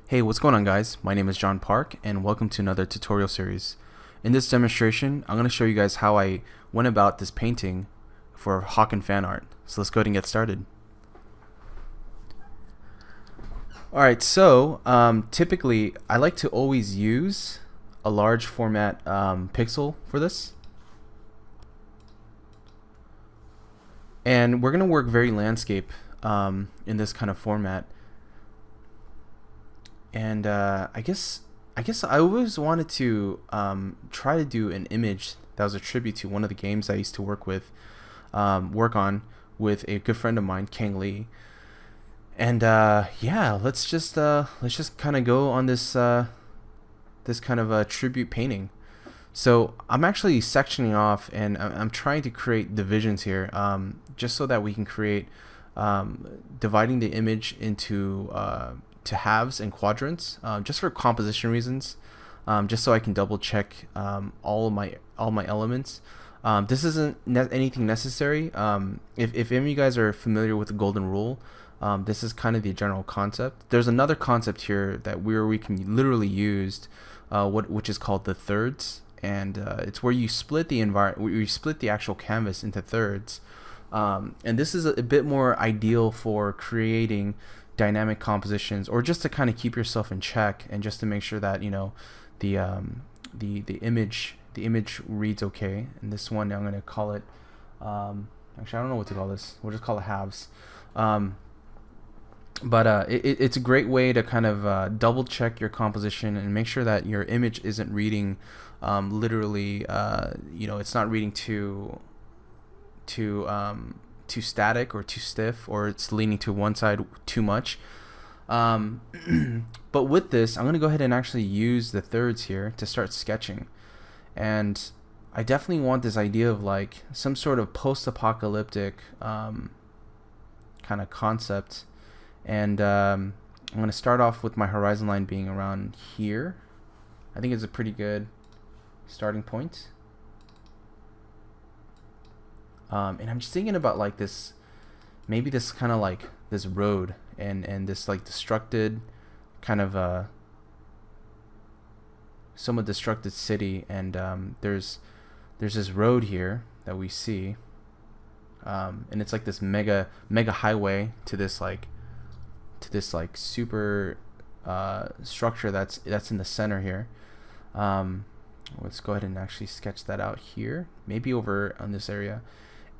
Hey, what's going on, guys? My name is John Park and welcome to another tutorial series. In this demonstration, I'm going to show you guys how I went about this painting for HAWKEN fan art. So let's go ahead and get started. Alright, so typically I like to always use a large format pixel for this. And we're going to work very landscape in this kind of format. And I guess I always wanted to try to do an image that was a tribute to one of the games I used to work on with a good friend of mine, Kang Lee. And yeah, let's just kind of go on this this kind of a tribute painting. So I'm actually sectioning off, and I'm trying to create divisions here, just so that we can create dividing the image into to halves and quadrants, just for composition reasons, just so I can double check all my elements. This isn't anything necessary. If any of you guys are familiar with the golden rule, this is kind of the general concept. There's another concept here that we can literally use, which is called the thirds, and it's where you split the actual canvas into thirds, and this is a bit more ideal for creating dynamic compositions, or just to kind of keep yourself in check, and just to make sure that the image reads okay. And this one, I'm going to call it actually I don't know what to call this. We'll just call it halves. But it's a great way to kind of double check your composition and make sure that your image isn't reading literally it's not reading too static or too stiff, or it's leaning to one side too much. But with this, I'm going to go ahead and actually use the thirds here to start sketching. And I definitely want this idea of like some sort of post-apocalyptic kind of concept. And I'm going to start off with my horizon line being around here. I think it's a pretty good starting point. And I'm just thinking about like this, maybe this kind of like this road and this like destructed kind of somewhat destructed city, and there's this road here that we see, and it's like this mega highway to this like super structure that's in the center here. Let's go ahead and actually sketch that out here, maybe over on this area.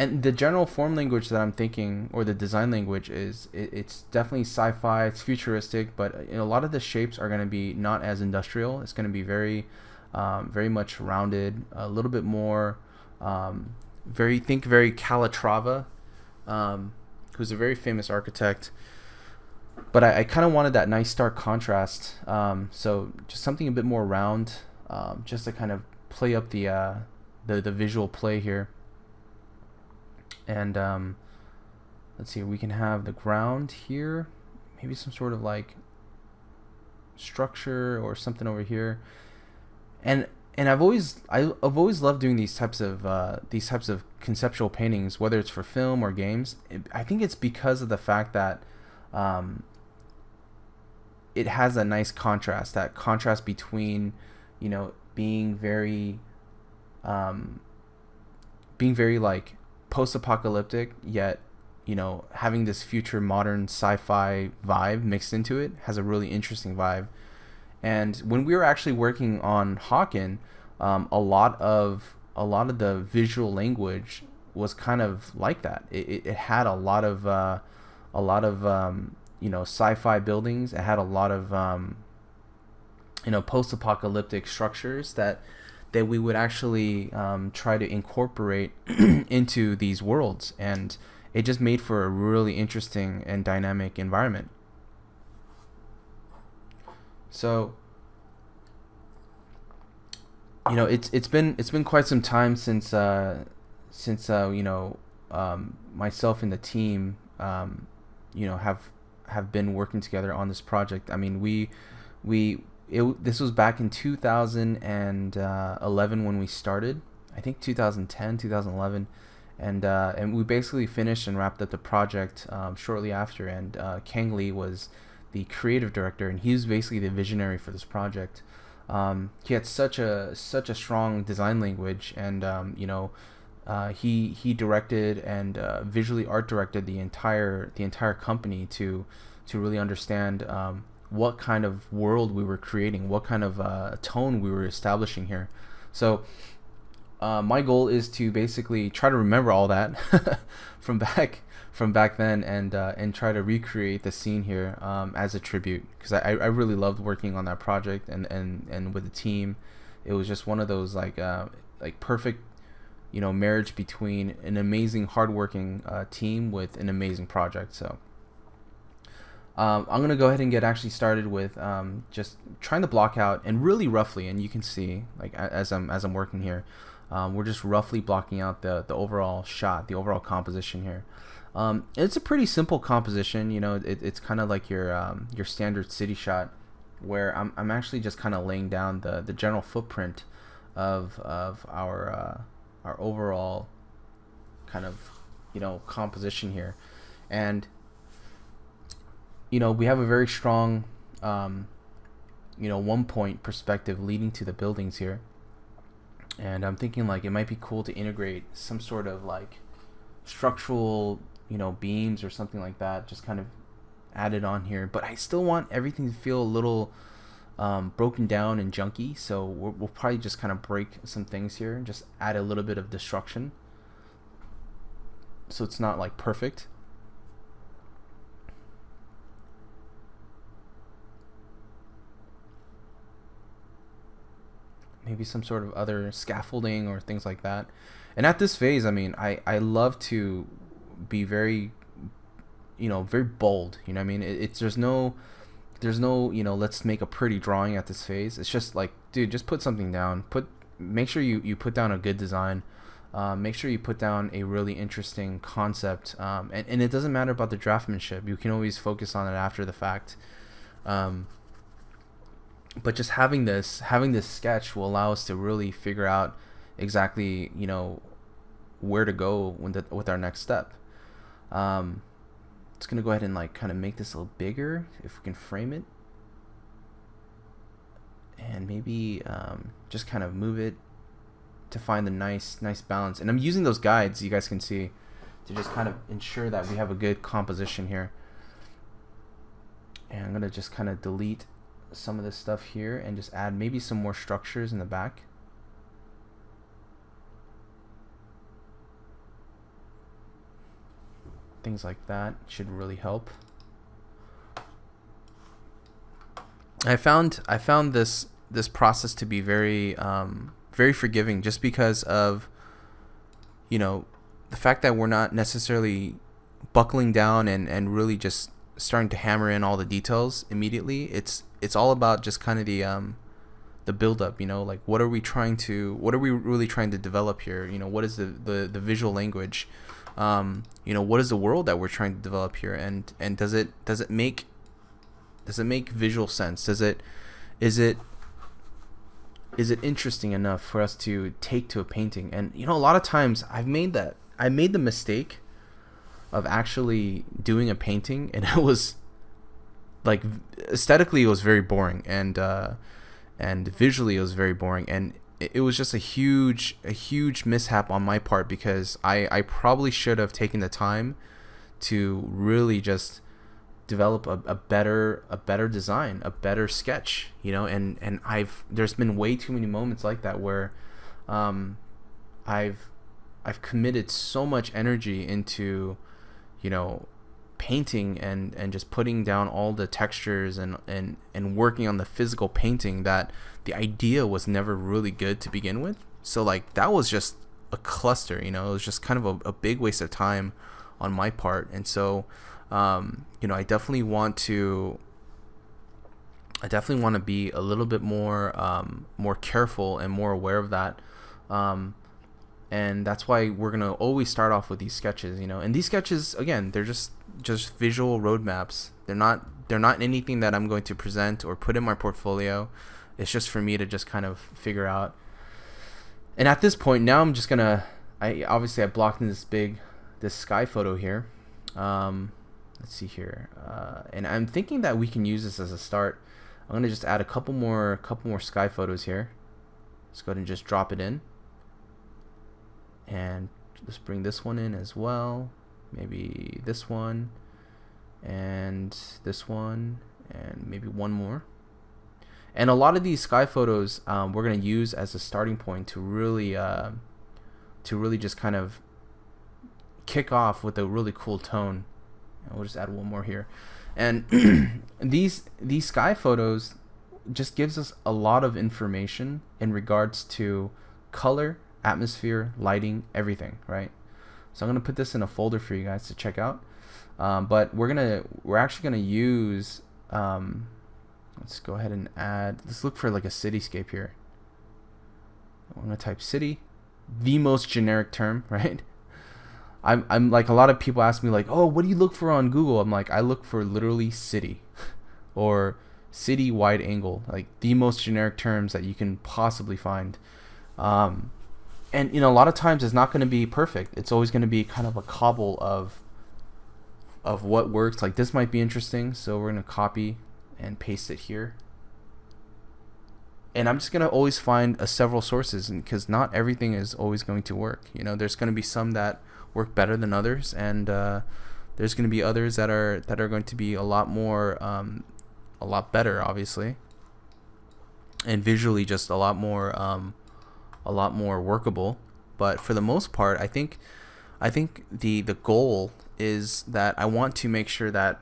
And the general form language that I'm thinking, or the design language, is it's definitely sci-fi, it's futuristic, but a lot of the shapes are going to be not as industrial. It's going to be very much rounded, a little bit more very Calatrava, who's a very famous architect. But I kind of wanted that nice stark contrast, so just something a bit more round, just to kind of play up the visual play here. And let's see, we can have the ground here, maybe some sort of like structure or something over here. And I've always loved doing these types of conceptual paintings, whether it's for film or games. I think it's because of the fact that it has a nice contrast, that contrast between being very like post-apocalyptic, yet having this future modern sci-fi vibe mixed into it. Has a really interesting vibe. And when we were actually working on HAWKEN, a lot of the visual language was kind of like that. It had a lot of sci-fi buildings. It had a lot of post-apocalyptic structures that we would actually try to incorporate into these worlds, and it just made for a really interesting and dynamic environment. So it's been quite some time since myself and the team have been working together on this project. I mean, this was back in 2011 when we started. I think 2010, 2011, and we basically finished and wrapped up the project shortly after. And Kang Lee was the creative director, and he was basically the visionary for this project. He had such a strong design language, and he directed and visually art directed the entire company to really understand what kind of world we were creating, what kind of tone we were establishing here. So my goal is to basically try to remember all that from back then, and try to recreate the scene here as a tribute, because I really loved working on that project, and with the team. It was just one of those like perfect marriage between an amazing hardworking team with an amazing project. So I'm gonna go ahead and get actually started with just trying to block out, and really roughly, and you can see like as I'm working here, we're just roughly blocking out the overall shot, the overall composition here. It's a pretty simple composition. It's kind of like your standard city shot, where I'm actually just kind of laying down the general footprint of our overall kind of composition here. And we have a very strong 1-point perspective leading to the buildings here, and I'm thinking like it might be cool to integrate some sort of like structural beams or something like that, just kind of added on here. But I still want everything to feel a little broken down and junky, so we'll probably just kind of break some things here and just add a little bit of destruction, so it's not like perfect. Maybe some sort of other scaffolding or things like that. And at this phase, I mean, I love to be very very bold. I mean, it's there's no let's make a pretty drawing at this phase. It's just like, dude, just put something down. Make sure you put down a good design. Make sure you put down a really interesting concept, and it doesn't matter about the draftsmanship. You can always focus on it after the fact. But just having this sketch will allow us to really figure out exactly where to go with our next step. It's gonna go ahead and like kind of make this a little bigger if we can frame it, and maybe just kind of move it to find the nice balance. And I'm using those guides, you guys can see, to just kind of ensure that we have a good composition here. And I'm gonna just kind of delete some of this stuff here and just add maybe some more structures in the back. Things like that should really help. I found this process to be very very forgiving, just because of the fact that we're not necessarily buckling down and really just starting to hammer in all the details immediately. It's all about just kind of the build up, like what are we really trying to develop here? What is the visual language? What is the world that we're trying to develop here, and does it make visual sense? Is it interesting enough for us to take to a painting? And a lot of times I made the mistake of actually doing a painting, and it was like, aesthetically it was very boring, and visually it was very boring, and it was just a huge mishap on my part, because I probably should have taken the time to really just develop a better design, a better sketch, and there's been way too many moments like that where I've committed so much energy into painting and just putting down all the textures and working on the physical painting, that the idea was never really good to begin with. So like, that was just a cluster, it was just kind of a big waste of time on my part. And so I definitely want to be a little bit more careful and more aware of that. And that's why we're gonna always start off with these sketches, and these sketches, again, they're just visual roadmaps. They're not anything that I'm going to present or put in my portfolio. It's just for me to just kind of figure out. And at this point now, I'm just gonna, I blocked in this sky photo here. let's see here, and I'm thinking that we can use this as a start. I'm gonna just add a couple more sky photos here. Let's go ahead and just drop it in, and let's bring this one in as well. Maybe this one, and this one, and maybe one more. And a lot of these sky photos we're gonna use as a starting point to really just kind of kick off with a really cool tone. And we'll just add one more here. And these sky photos just gives us a lot of information in regards to color, atmosphere, lighting, everything, right? So I'm gonna put this in a folder for you guys to check out. But we're actually gonna use let's go ahead and add, let's look for like a cityscape here. I'm gonna type city, the most generic term, right? I'm like, a lot of people ask me like, oh, what do you look for on Google? I'm like, I look for literally city or city wide angle, like the most generic terms that you can possibly find. And you know, a lot of times it's not going to be perfect. It's always going to be kind of a cobble of what works. Like this might be interesting, so we're going to copy and paste it here. And I'm just going to always find several sources, and because not everything is always going to work. You know, there's going to be some that work better than others, and there's going to be others that are going to be a lot better, obviously, and visually just a lot more workable. But for the most part, I think the goal is that I want to make sure that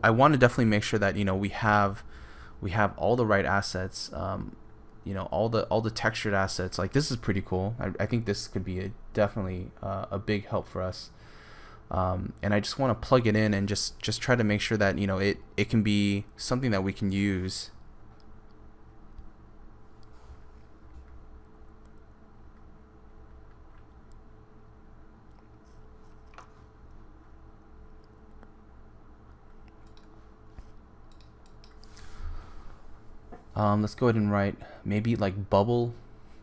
I want to definitely make sure that, you know, we have all the right assets, you know, all the textured assets. Like this is pretty cool. I think this could be definitely a big help for us. And I just want to plug it in and just try to make sure that, you know, it can be something that we can use. Let's go ahead and write maybe like bubble,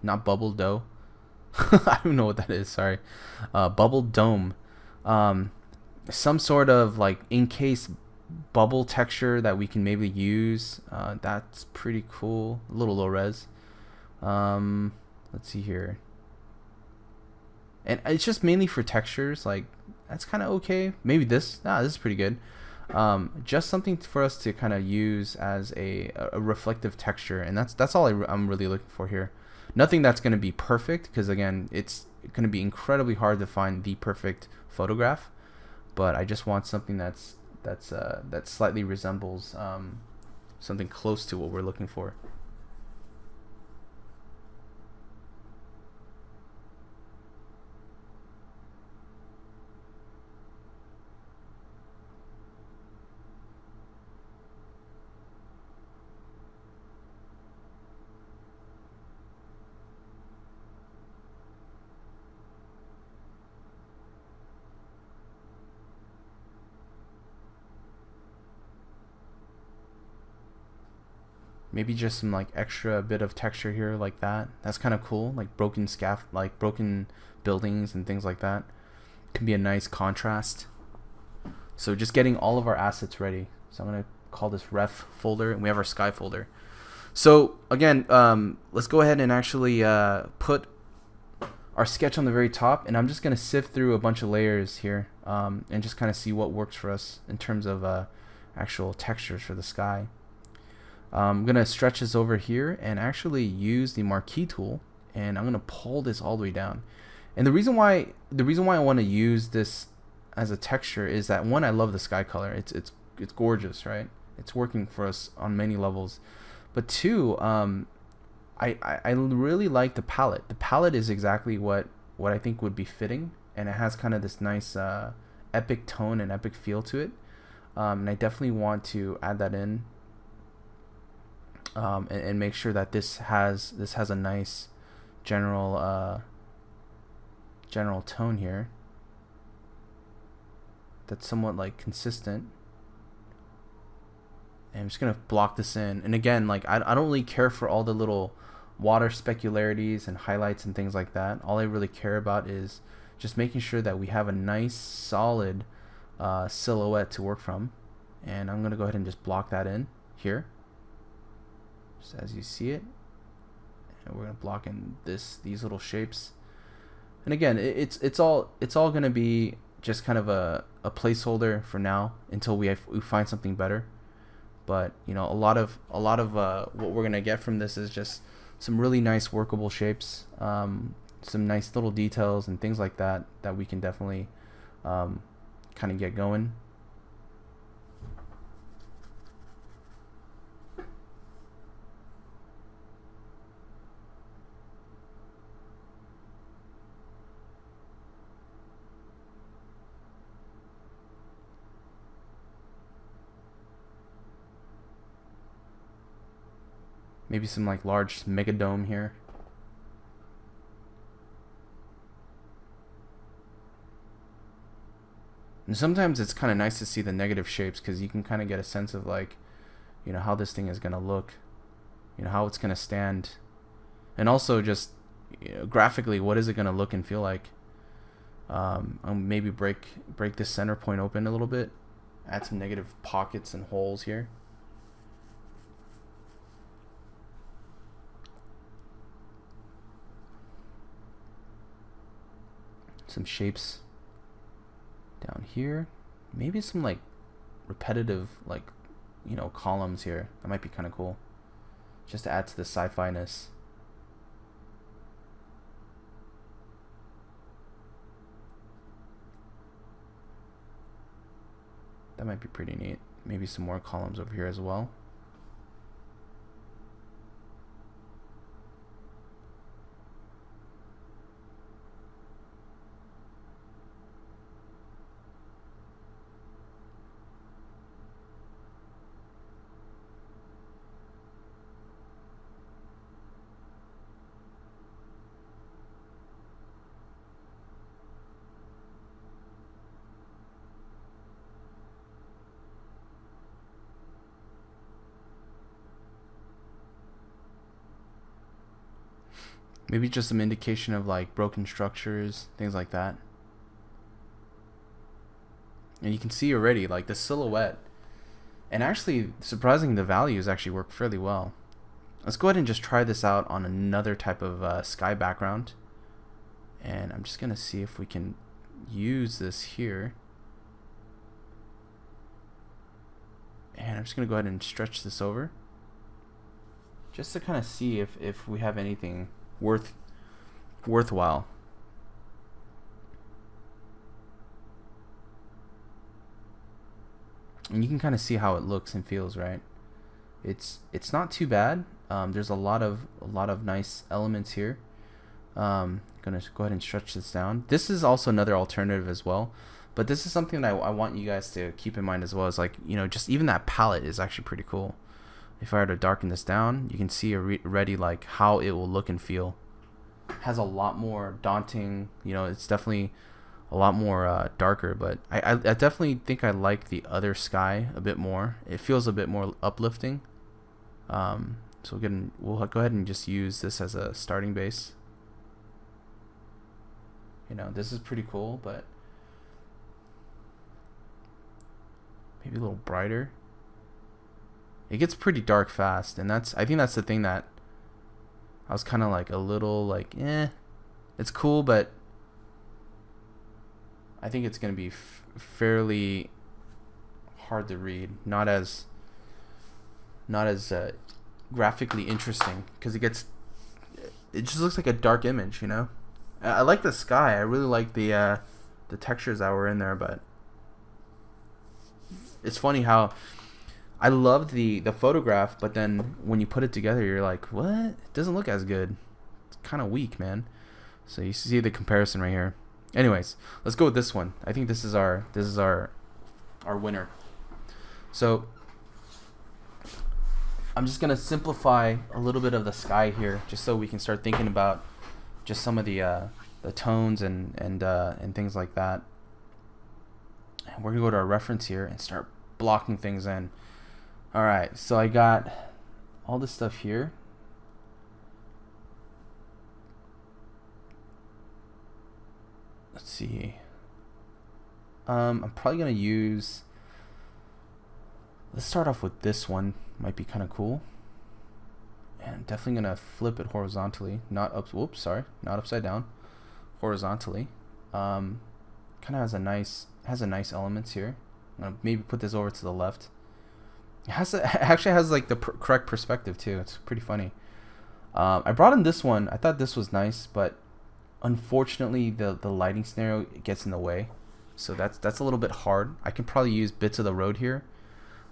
not bubble dough. I don't know what that is. Sorry. Bubble dome. Some sort of like encased bubble texture that we can maybe use. That's pretty cool. A little low res. Let's see here. And it's just mainly for textures. Like that's kind of okay. Maybe this. This is pretty good. Just something for us to kind of use as a reflective texture, and that's all I'm really looking for here. Nothing that's going to be perfect, because again, it's going to be incredibly hard to find the perfect photograph. But I just want something that slightly resembles something close to what we're looking for. Maybe just some like extra bit of texture here, like that. That's kind of cool. Like broken like broken buildings and things like that. Can be a nice contrast. So just getting all of our assets ready. So I'm gonna call this ref folder, and we have our sky folder. So again, let's go ahead and actually put our sketch on the very top, and I'm just gonna sift through a bunch of layers here, and just kind of see what works for us in terms of actual textures for the sky. I'm gonna stretch this over here and actually use the marquee tool, and I'm gonna pull this all the way down. And the reason why I want to use this as a texture is that, one, I love the sky color. It's gorgeous, right? It's working for us on many levels. But two, I really like the palette. The palette is exactly what I think would be fitting, and it has kind of this nice epic tone and epic feel to it. And I definitely want to add that in. And make sure that this has a nice general tone here that's somewhat like consistent. And I'm just gonna block this in. And again, like I don't really care for all the little water specularities and highlights and things like that. All I really care about is just making sure that we have a nice solid silhouette to work from. And I'm gonna go ahead and just block that in here, just as you see it. And we're gonna block in these little shapes. And again, it's all gonna be just kind of a placeholder for now until we find something better. But you know, a lot of what we're gonna get from this is just some really nice workable shapes, some nice little details and things like that we can definitely kind of get going. Maybe some like large mega dome here. And sometimes it's kind of nice to see the negative shapes, because you can kind of get a sense of like, you know, how this thing is going to look, you know, how it's going to stand, and also just, you know, graphically, what is it going to look and feel like. Maybe break this center point open a little bit, add some negative pockets and holes here. Some shapes down here, maybe some like repetitive, like, you know, columns here. That might be kind of cool, just to add to the sci-fi-ness. That might be pretty neat. Maybe some more columns over here as well. Maybe just some indication of like broken structures, things like that. And you can see already like the silhouette, and actually surprisingly the values actually work fairly well. Let's go ahead and just try this out on another type of sky background. And I'm just gonna see if we can use this here. And I'm just gonna go ahead and stretch this over, just to kind of see if we have anything worthwhile. And you can kind of see how it looks and feels, right? It's not too bad. There's a lot of nice elements here. Gonna go ahead and stretch this down. This is also another alternative as well, but this is something that I want you guys to keep in mind as well. Is like, you know, just even that palette is actually pretty cool. If I were to darken this down, you can see already like how it will look and feel. Has a lot more daunting, you know, it's definitely a lot more darker, but I definitely think I like the other sky a bit more. It feels a bit more uplifting. So again, we'll go ahead and just use this as a starting base. You know, this is pretty cool, but maybe a little brighter. It gets pretty dark fast, and I think that's the thing that I was kind of like a little like, it's cool, but I think it's going to be fairly hard to read. Not as graphically interesting, because it just looks like a dark image, you know? I like the sky. I really like the textures that were in there, but it's funny how I loved the photograph, but then when you put it together, you're like, what? It doesn't look as good. It's kind of weak, man. So you see the comparison right here. Anyways, let's go with this one. I think this is our winner. So I'm just gonna simplify a little bit of the sky here, just so we can start thinking about just some of the tones and things like that. And we're gonna go to our reference here and start blocking things in. All right, so I got all this stuff here. let's see. I'm probably gonna use. Let's start off with this one. Might be kind of cool. And I'm definitely gonna flip it horizontally, not up. Whoops, sorry, not upside down. Horizontally. Kind of has a nice elements here. I'm gonna maybe put this over to the left. It actually has like the correct perspective too. It's pretty funny. I brought in this one. I thought this was nice, but unfortunately the lighting scenario gets in the way. So that's a little bit hard. I can probably use bits of the road here.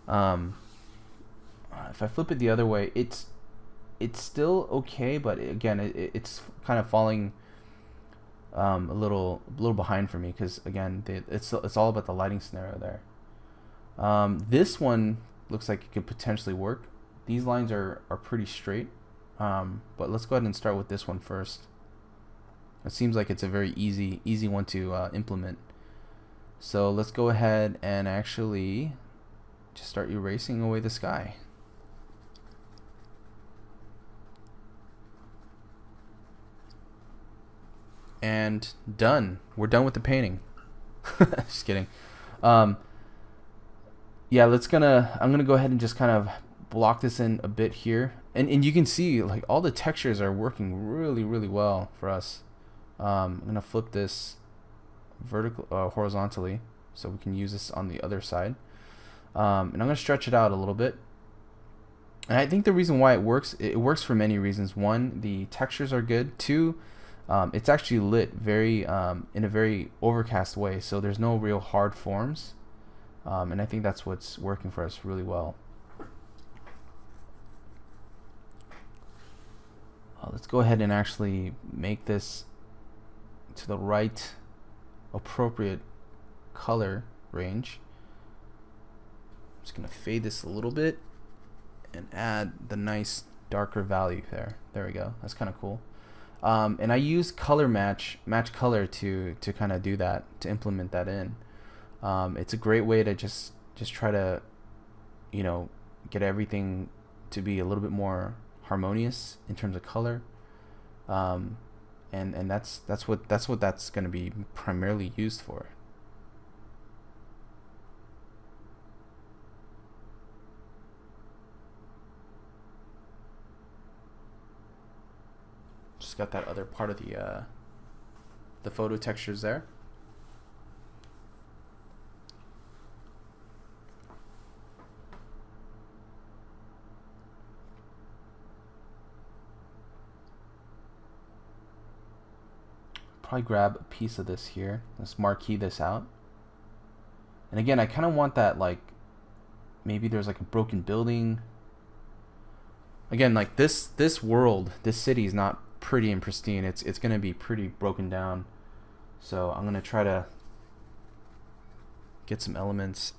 If I flip it the other way, it's still okay, but again, it's kind of falling a little behind for me, because again, it's all about the lighting scenario there. This one looks like it could potentially work. These lines are pretty straight, but let's go ahead and start with this one first. It seems like it's a very easy one to implement. So let's go ahead and actually just start erasing away the sky. And done. We're done with the painting. Just kidding. Yeah, I'm gonna go ahead and just kind of block this in a bit here, and you can see like all the textures are working really well for us. I'm gonna flip this horizontally so we can use this on the other side, and I'm gonna stretch it out a little bit. And I think the reason why it works for many reasons. One, the textures are good. Two, it's actually lit in a very overcast way, so there's no real hard forms, and I think that's what's working for us really well. Let's go ahead and actually make this to the right appropriate color range. I'm just gonna fade this a little bit and add the nice darker value there. There we go. That's kind of cool. And I use color match color to kind of do that, to implement that in. It's a great way to just try to, you know, get everything to be a little bit more harmonious in terms of color. And that's what that's going to be primarily used for. Just got that other part of the photo textures there. Probably grab a piece of this here. Let's marquee this out. And again, I kind of want that, like, maybe there's like a broken building. Again, like this world, this city is not pretty and pristine. It's going to be pretty broken down. So I'm going to try to get some elements.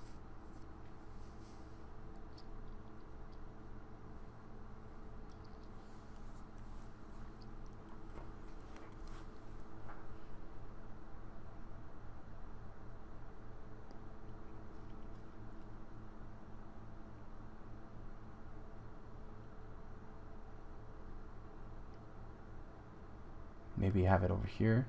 Maybe have it over here.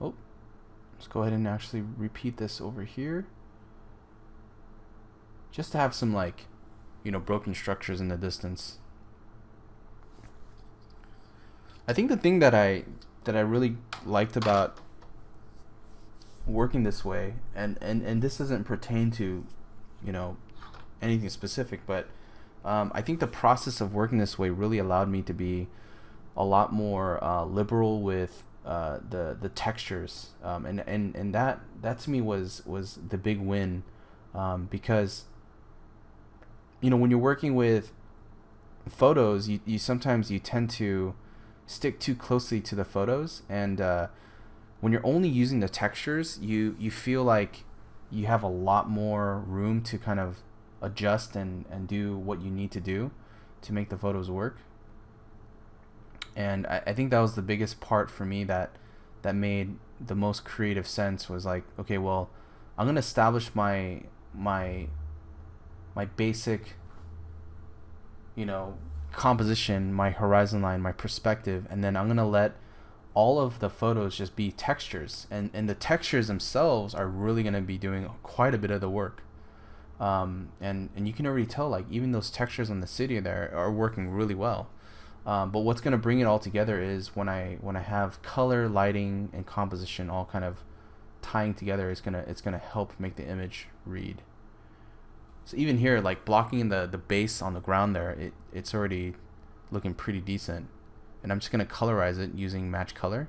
Oh, let's go ahead and actually repeat this over here, just to have some, like, you know, broken structures in the distance. I think the thing that I really liked about working this way, and this doesn't pertain to, you know, anything specific, but I think the process of working this way really allowed me to be a lot more liberal with the textures, and that to me was the big win, because, you know, when you're working with photos, you sometimes you tend to stick too closely to the photos, and when you're only using the textures, you feel like you have a lot more room to kind of adjust and do what you need to do to make the photos work. And I think that was the biggest part for me that made the most creative sense, was like, okay, well, I'm gonna establish my my basic, composition, my horizon line, my perspective, and then I'm gonna let all of the photos just be textures, and the textures themselves are really gonna be doing quite a bit of the work. And you can already tell, like, even those textures on the city there are working really well. But what's gonna bring it all together is when I have color, lighting, and composition all kind of tying together. It's gonna help make the image read. So even here, like blocking the base on the ground there, it's already looking pretty decent. And I'm just gonna colorize it using match color.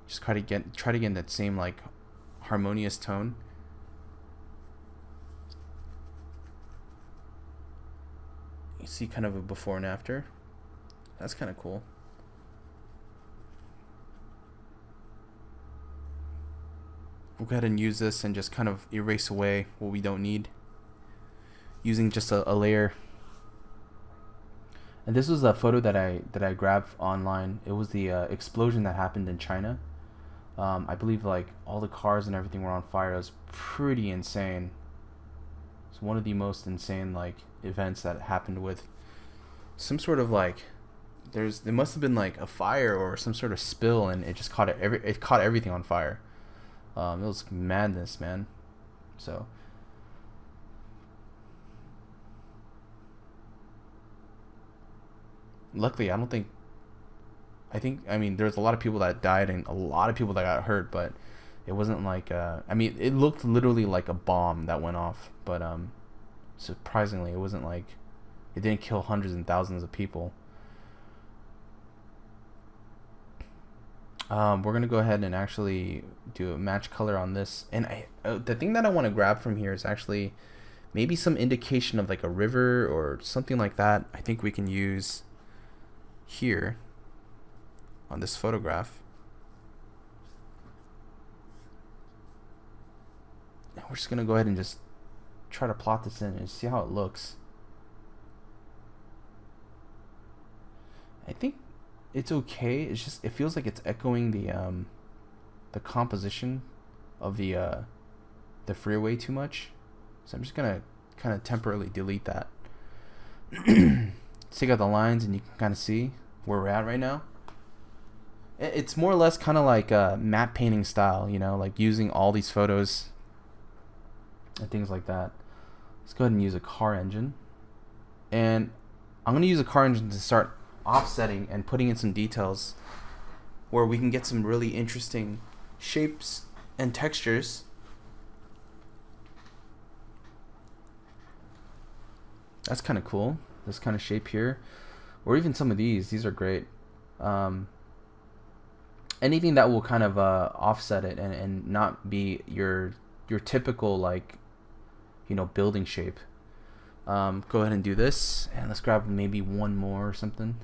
Just try to get that same like harmonious tone. You see kind of a before and after. That's kind of cool. We'll go ahead and use this and just kind of erase away what we don't need using just a layer. And this was a photo that I grabbed online. It was the explosion that happened in China. I believe like all the cars and everything were on fire. It was pretty insane. It's one of the most insane like events that happened with some sort of like there must have been like a fire or some sort of spill, and it just caught everything on fire. It was madness, man. So luckily, I mean, there's a lot of people that died and a lot of people that got hurt, but it wasn't like I mean, it looked literally like a bomb that went off, but surprisingly, it wasn't like it didn't kill hundreds and thousands of people. We're gonna go ahead and actually do a match color on this, and the thing that I want to grab from here is actually maybe some indication of like a river or something like that. I think we can use here on this photograph. And we're just gonna go ahead and just try to plot this in and see how it looks. I think it's okay. It's just it feels like it's echoing the composition of the freeway too much. So I'm just gonna kind of temporarily delete that. Take out the lines, and you can kind of see where we're at right now. It's more or less kind of like a matte painting style, like using all these photos and things like that. Let's go ahead and use a car engine, and I'm gonna use a car engine to start offsetting and putting in some details where we can get some really interesting shapes and textures. That's kind of cool, this kind of shape here, or even some of these are great. Anything that will kind of offset it and not be your typical like building shape. Go ahead and do this, and let's grab maybe one more or something.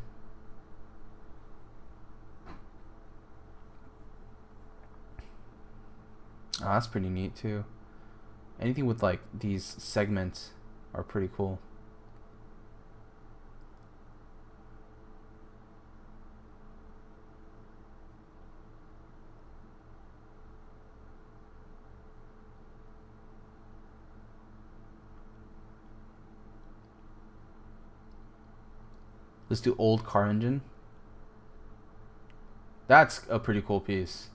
Oh, that's pretty neat too. Anything with like these segments are pretty cool. Let's do old car engine. That's a pretty cool piece.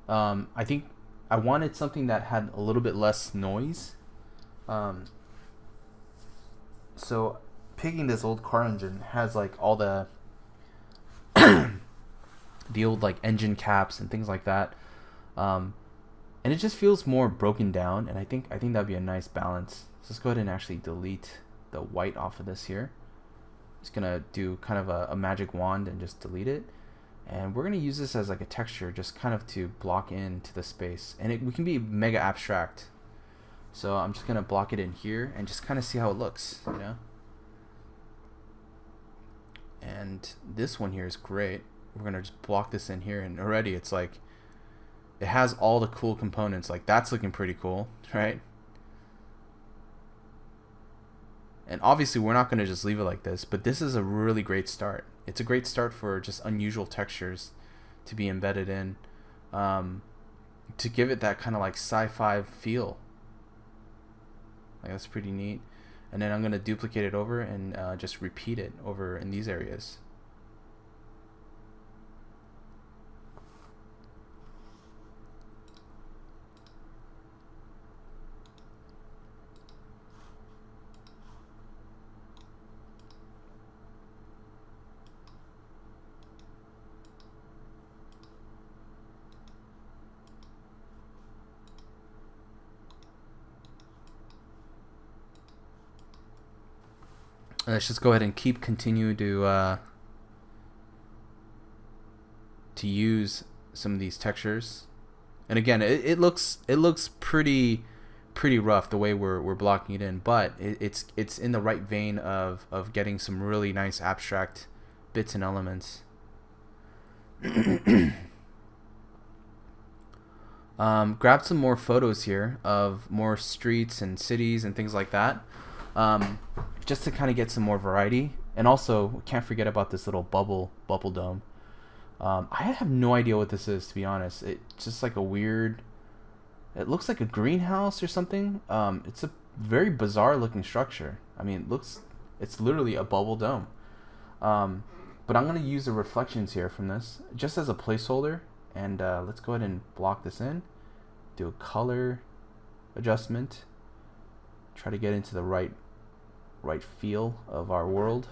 I think I wanted something that had a little bit less noise. So picking this old car engine has like all the the old like engine caps and things like that. And it just feels more broken down, and I think that'd be a nice balance. So let's go ahead and actually delete the white off of this here. Just gonna do kind of a magic wand and just delete it. And we're going to use this as like a texture, just kind of to block into the space. And we can be mega abstract. So I'm just going to block it in here and just kind of see how it looks, And this one here is great. We're going to just block this in here, and already it's like, it has all the cool components. Like, that's looking pretty cool, right? And obviously we're not going to just leave it like this, but this is a really great start. It's a great start for just unusual textures to be embedded in, to give it that kind of like sci-fi feel. Like that's pretty neat. And then I'm gonna duplicate it over and just repeat it over in these areas. Let's just go ahead and continue to use some of these textures. And again, it looks pretty rough the way we're blocking it in, but it's in the right vein of getting some really nice abstract bits and elements. Grab some more photos here of more streets and cities and things like that, just to kind of get some more variety. And also, can't forget about this little bubble dome. I have no idea what this is, to be honest. It's just like a weird... It looks like a greenhouse or something. It's a very bizarre looking structure. I mean, it's literally a bubble dome. But I'm going to use the reflections here from this just as a placeholder. And let's go ahead and block this in. Do a color adjustment. Try to get into the right feel of our world.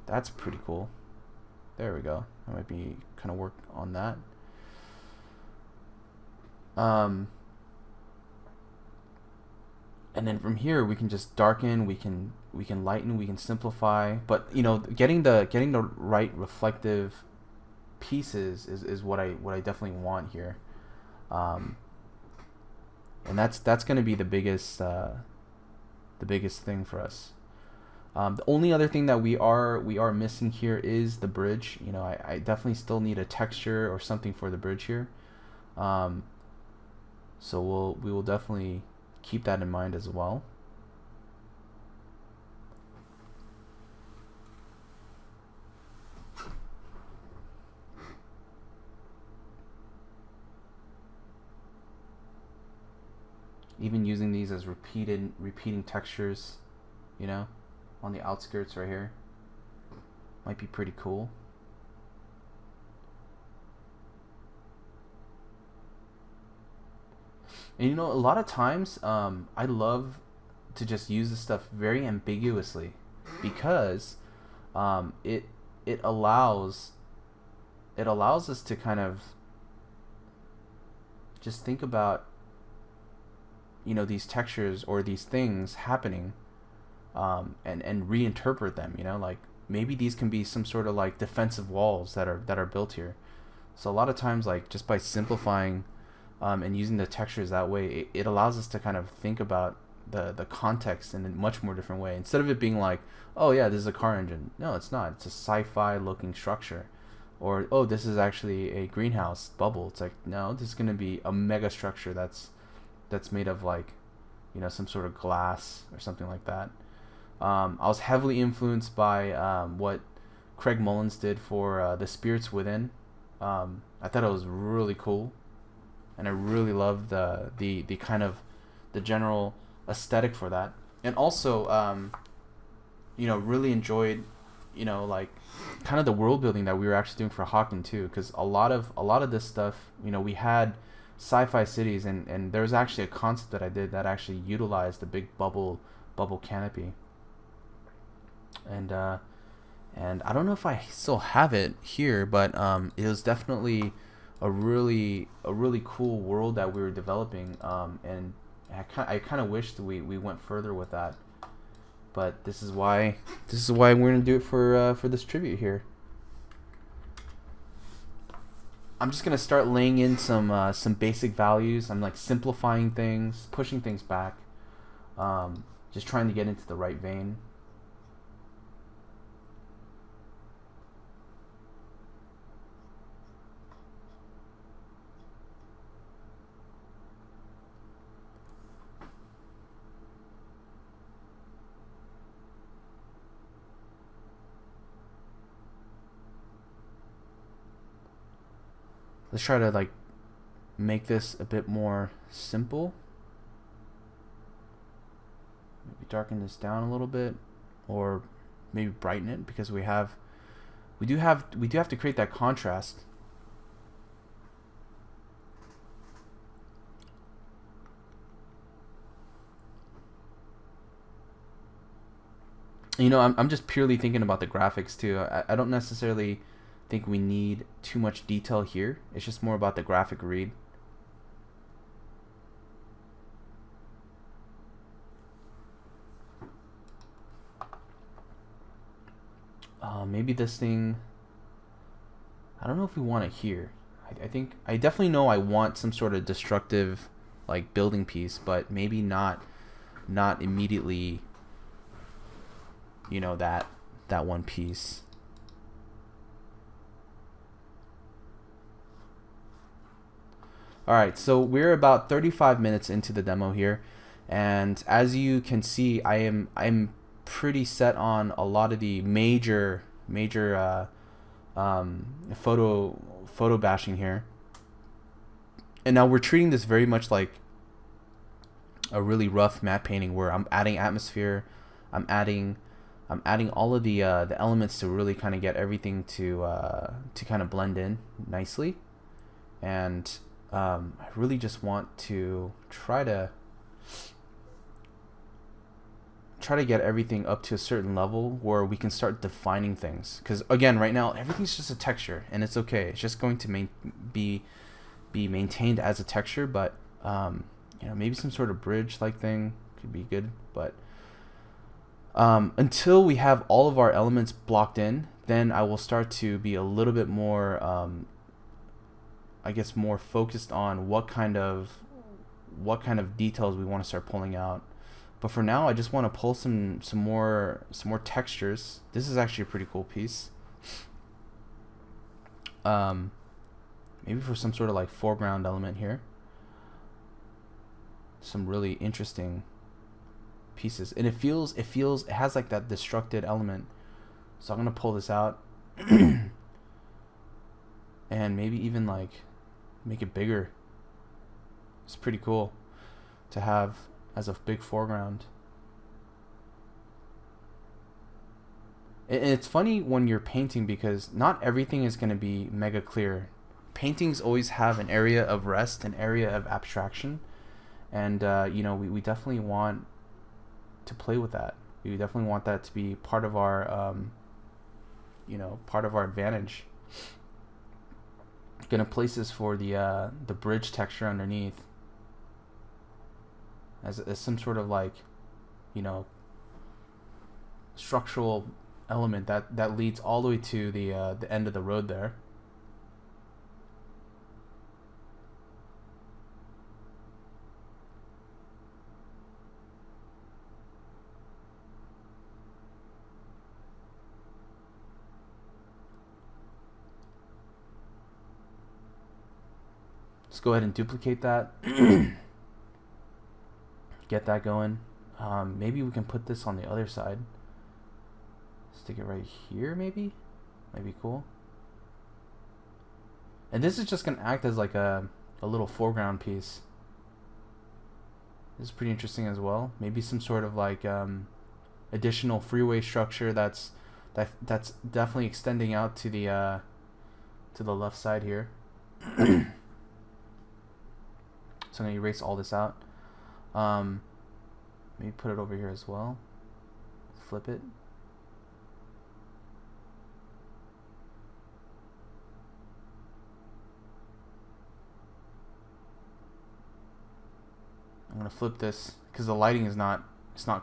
That's pretty cool. There we go. I might be kind of work on that. And then from here we can just darken, we can lighten, we can simplify. But you know, getting the right reflective pieces is what I definitely want here. And that's going to be the biggest thing for us. The only other thing that we are missing here is the bridge. You know, I definitely still need a texture or something for the bridge here. So we will definitely keep that in mind as well. Even using these as repeating textures, you know, on the outskirts right here, might be pretty cool. And you know, a lot of times I love to just use this stuff very ambiguously, because it allows us to kind of just think about, you know, these textures or these things happening, and reinterpret them. You know, like maybe these can be some sort of like defensive walls that are built here. So a lot of times, like just by simplifying and using the textures that way, it allows us to kind of think about the context in a much more different way, instead of it being like, oh yeah, this is a car engine. No, it's not. It's a sci-fi looking structure. Or, oh, this is actually a greenhouse bubble. It's like, no, this is going to be a mega structure that's made of, like, you know, some sort of glass or something like that. I was heavily influenced by what Craig Mullins did for The Spirits Within. I thought it was really cool, and I really loved the kind of the general aesthetic for that. And also, you know, really enjoyed, you know, like kind of the world building that we were actually doing for HAWKEN too, because a lot of this stuff, you know, we had sci-fi cities, and there's actually a concept that I did that actually utilized the big bubble canopy, and I don't know if I still have it here, but it was definitely a really cool world that we were developing, and I kind of wished we went further with that, but this is why we're gonna do it for this tribute here. I'm just gonna start laying in some basic values. I'm like simplifying things, pushing things back, just trying to get into the right vein. Let's try to like make this a bit more simple. darken this down a little bit, or maybe brighten it, because we do have to create that contrast. You know, I'm just purely thinking about the graphics too. I don't necessarily think we need too much detail here. It's just more about the graphic read. Maybe this thing, I don't know if we want it here. I think I definitely know I want some sort of destructive like building piece, but maybe not immediately, you know, that one piece. Alright, so we're about 35 minutes into the demo here, and as you can see, I'm pretty set on a lot of the major photo bashing here. And now we're treating this very much like a really rough matte painting, where I'm adding atmosphere, I'm adding all of the elements to really kind of get everything to kind of blend in nicely. And I really just want to try to get everything up to a certain level where we can start defining things. Because again, right now everything's just a texture, and it's okay. It's just going to be maintained as a texture, but you know, maybe some sort of bridge like thing could be good. But until we have all of our elements blocked in, then I will start to be a little bit more I guess more focused on what kind of details we want to start pulling out. But for now, I just want to pull some more textures. This is actually a pretty cool piece. Maybe for some sort of like foreground element here. Some really interesting pieces, and it has like that destructed element. So I'm gonna pull this out, and maybe even like make it bigger. It's pretty cool to have as a big foreground. And it's funny when you're painting, because not everything is going to be mega clear. Paintings always have an area of rest, an area of abstraction, and you know, we definitely want to play with that. We definitely want that to be part of our you know, part of our advantage. Gonna place this for the bridge texture underneath as some sort of like, you know, structural element that leads all the way to the end of the road there. Let's go ahead and duplicate that. Get that going. Maybe we can put this on the other side. Stick it right here, maybe? Might be cool. And this is just going to act as like a little foreground piece. This is pretty interesting as well. Maybe some sort of like additional freeway structure that's definitely extending out to the left side here. So I'm going to erase all this out. Maybe put it over here as well. Flip it. I'm going to flip this because the lighting is not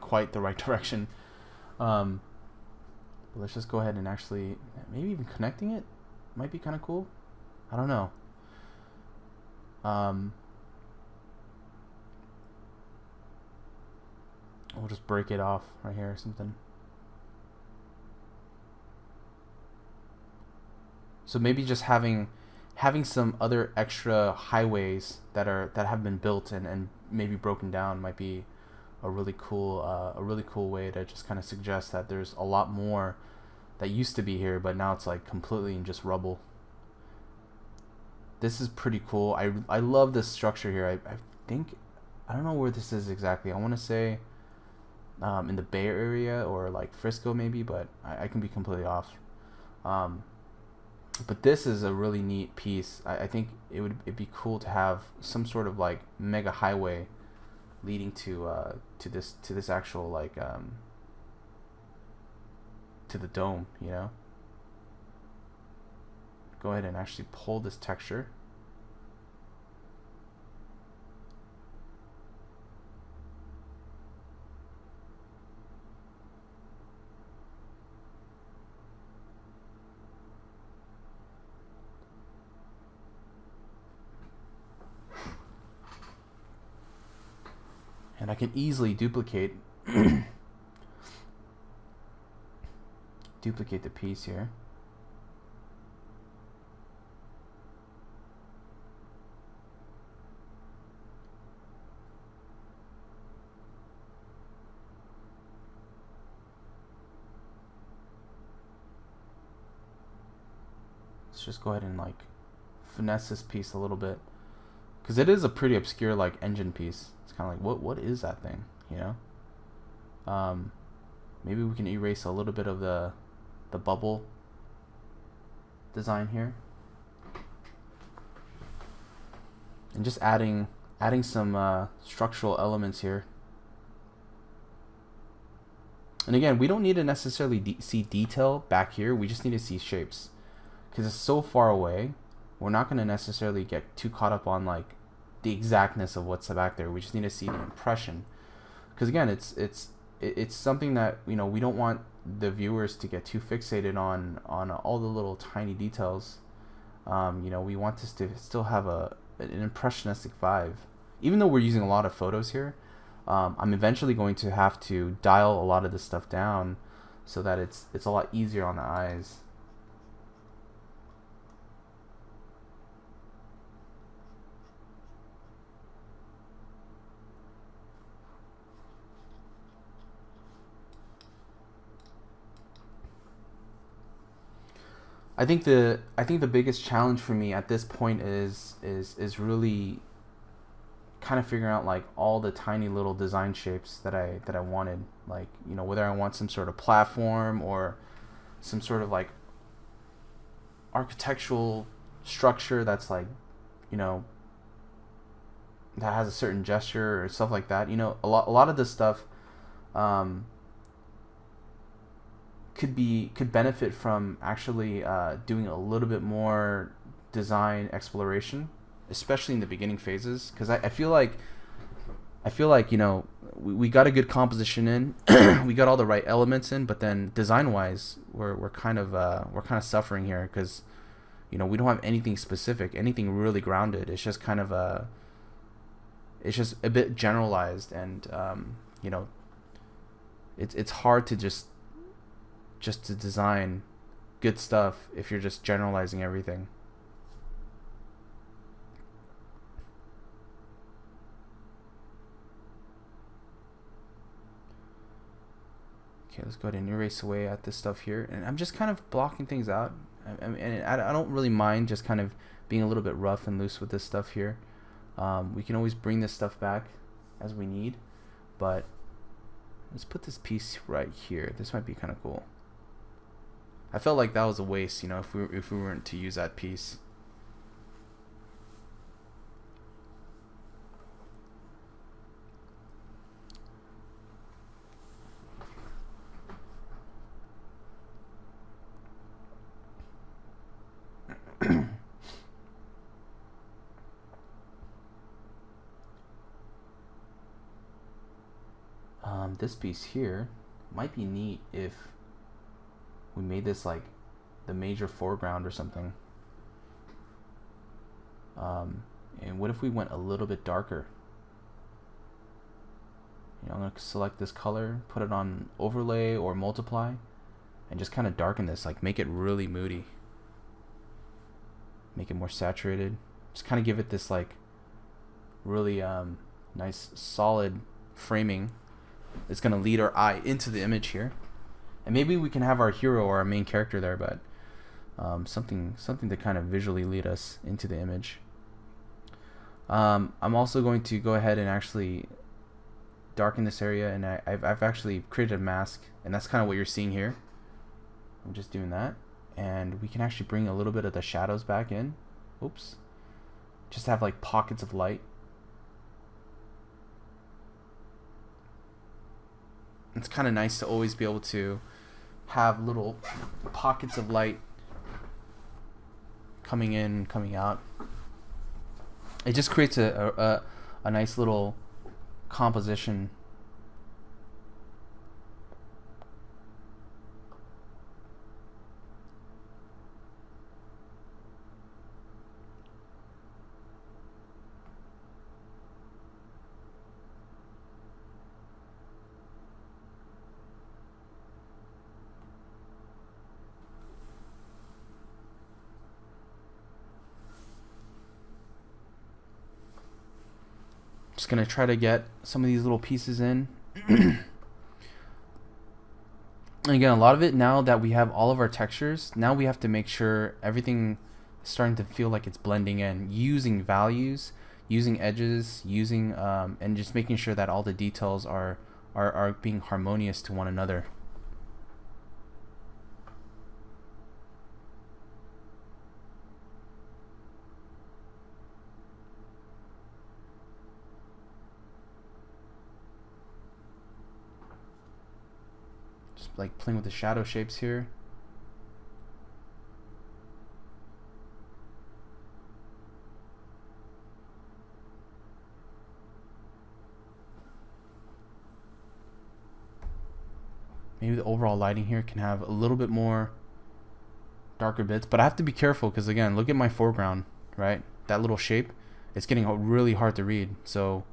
quite the right direction. But let's just go ahead and actually, maybe even connecting it might be kind of cool. I don't know. We'll just break it off right here or something. So maybe just having some other extra highways that have been built and maybe broken down might be a really cool way to just kind of suggest that there's a lot more that used to be here, but now it's like completely in just rubble. This is pretty cool. I love this structure here. I think, I don't know where this is exactly. I want to say in the Bay Area or like Frisco maybe, but I can be completely off. Um, but this is a really neat piece. I think it'd be cool to have some sort of like mega highway leading to this actual like to the dome, you know. Go ahead and actually pull this texture. And I can easily duplicate duplicate the piece here. Let's just go ahead and like finesse this piece a little bit, because it is a pretty obscure like engine piece. It's kind of like, what is that thing, you know? Maybe we can erase a little bit of the bubble design here, and just adding some structural elements here. And again, we don't need to necessarily see detail back here. We just need to see shapes, because it's so far away. We're not going to necessarily get too caught up on like the exactness of what's back there. We just need to see the impression, because again, it's something that, you know, we don't want the viewers to get too fixated on all the little tiny details. You know, we want this to still have an impressionistic vibe, even though we're using a lot of photos here. I'm eventually going to have to dial a lot of this stuff down so that it's a lot easier on the eyes. I think the biggest challenge for me at this point is really kind of figuring out like all the tiny little design shapes that I wanted, like, you know, whether I want some sort of platform or some sort of like architectural structure that's like, you know, that has a certain gesture or stuff like that. You know, a lot of this stuff could benefit from actually doing a little bit more design exploration, especially in the beginning phases, because I feel like you know, we got a good composition in, we got all the right elements in, but then design wise we're kind of suffering here, because, you know, we don't have anything specific, anything really grounded. It's just kind of it's just a bit generalized, and you know, it's hard to just to design good stuff if you're just generalizing everything. Okay, let's go ahead and erase away at this stuff here, and I'm just kind of blocking things out. And I don't really mind just kind of being a little bit rough and loose with this stuff here. We can always bring this stuff back as we need, but let's put this piece right here. This might be kind of cool. I felt like that was a waste, you know, if we weren't to use that piece. This piece here might be neat if we made this like the major foreground or something. And what if we went a little bit darker? You know, I'm going to select this color, put it on overlay or multiply, and just kind of darken this, like make it really moody. Make it more saturated. Just kind of give it this like really nice solid framing. It's going to lead our eye into the image here. And maybe we can have our hero or our main character there, but something to kind of visually lead us into the image. I'm also going to go ahead and actually darken this area, and I've actually created a mask, and that's kind of what you're seeing here. I'm just doing that, and we can actually bring a little bit of the shadows back in. Oops. Just have like pockets of light. It's kind of nice to always be able to have little pockets of light coming in, coming out. It just creates a nice little composition. Just gonna try to get some of these little pieces in. And again, a lot of it, now that we have all of our textures, now we have to make sure everything is starting to feel like it's blending in, using values, using edges, using and just making sure that all the details are being harmonious to one another. Like playing with the shadow shapes here. Maybe the overall lighting here can have a little bit more darker bits, but I have to be careful because again, look at my foreground, right? That little shape, it's getting really hard to read. So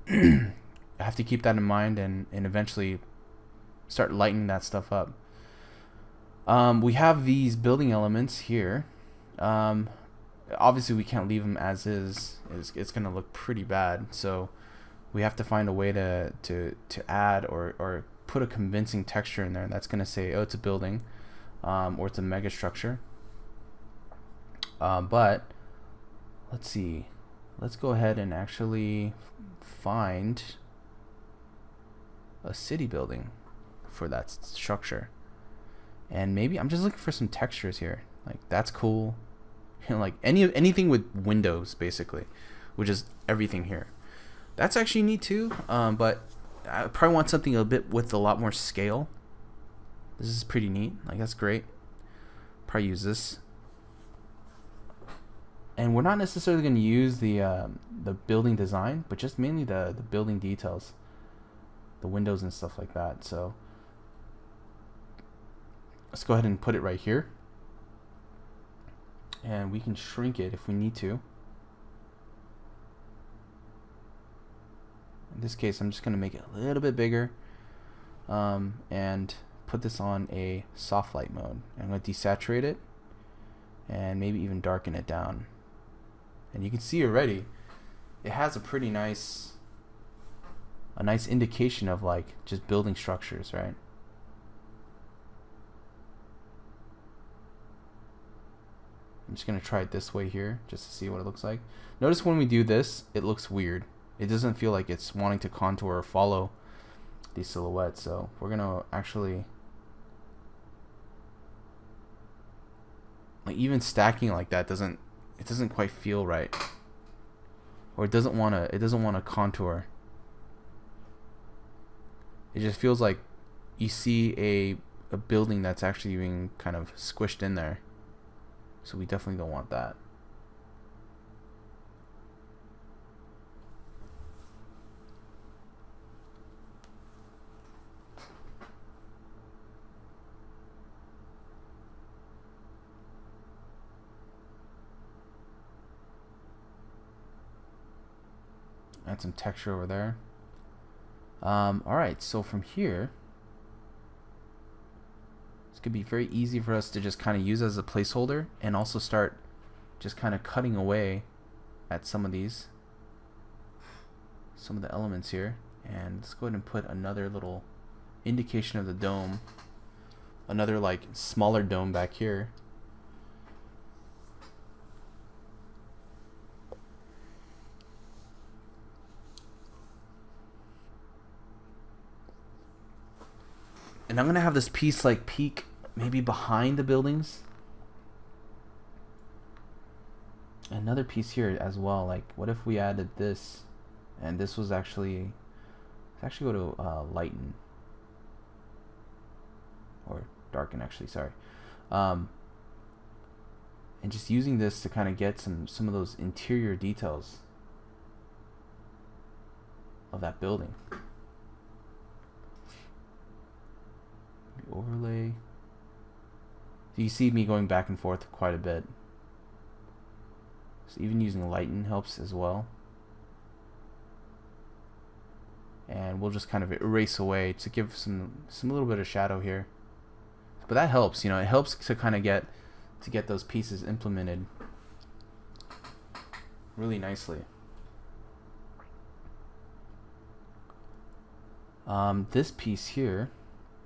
I have to keep that in mind and eventually start lightening that stuff up. We have these building elements here. Obviously we can't leave them as is. It's gonna look pretty bad, so we have to find a way to add or put a convincing texture in there that's gonna say, oh, it's a building, or it's a mega structure. But let's see, let's go ahead and actually find a city building for that structure. And maybe I'm just looking for some textures here. Like that's cool. You know, like anything with windows basically, which is everything here. That's actually neat too. But I probably want something a bit with a lot more scale. This is pretty neat. Like that's great. Probably use this. And we're not necessarily going to use the building design, but just mainly the building details, the windows and stuff like that. So let's go ahead and put it right here, and we can shrink it if we need to. In this case, I'm just going to make it a little bit bigger, and put this on a soft light mode. I'm going to desaturate it and maybe even darken it down. And you can see already it has a pretty nice indication of like just building structures, right? I'm just gonna try it this way here just to see what it looks like. Notice when we do this, it looks weird. It doesn't feel like it's wanting to contour or follow these silhouettes. So we're gonna actually, like, even stacking like that doesn't quite feel right, or it doesn't want to contour. It just feels like you see a building that's actually being kind of squished in there. So we definitely don't want that. Add some texture over there. Alright, so from here, it's going to be very easy for us to just kind of use as a placeholder and also start just kind of cutting away at some of the elements here. And let's go ahead and put another little indication of the dome, another like smaller dome back here. And I'm gonna have this piece like peek maybe behind the buildings. Another piece here as well. Like, what if we added this, and this was actually, let's actually go to lighten or darken. Actually, sorry. And just using this to kind of get some of those interior details of that building. Overlay. So you see me going back and forth quite a bit. So even using lighten helps as well. And we'll just kind of erase away to give some little bit of shadow here. But that helps, you know, it helps to kind of get those pieces implemented really nicely. This piece here,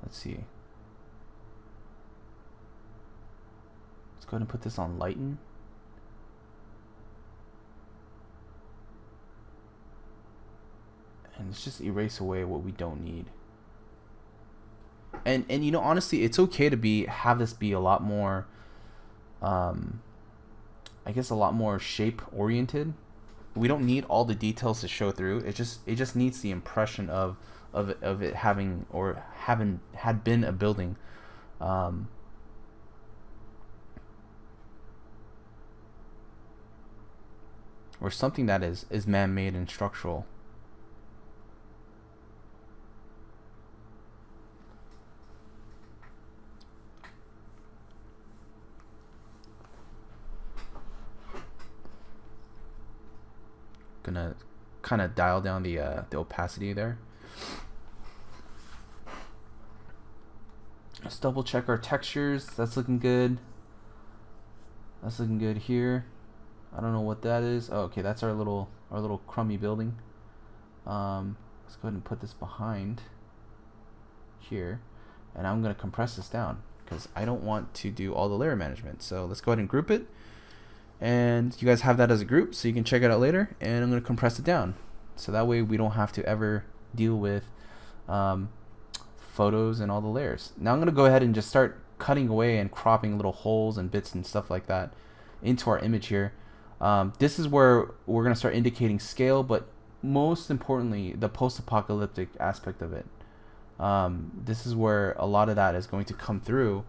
let's see. Let's go ahead and put this on lighten. And let's just erase away what we don't need. And you know, honestly, it's okay to have this be a lot more, I guess a lot more shape oriented. We don't need all the details to show through. It just needs the impression of it having had been a building. Or something that is man-made and structural. Gonna kind of dial down the opacity there. Let's double check our textures. That's looking good. That's looking good here. I don't know what that is. Oh, okay, that's our little crummy building. Let's go ahead and put this behind here, and I'm gonna compress this down because I don't want to do all the layer management. So let's go ahead and group it, and you guys have that as a group so you can check it out later. And I'm gonna compress it down so that way we don't have to ever deal with photos and all the layers. Now I'm gonna go ahead and just start cutting away and cropping little holes and bits and stuff like that into our image here. This is where we're going to start indicating scale, but most importantly, the post-apocalyptic aspect of it. This is where a lot of that is going to come through,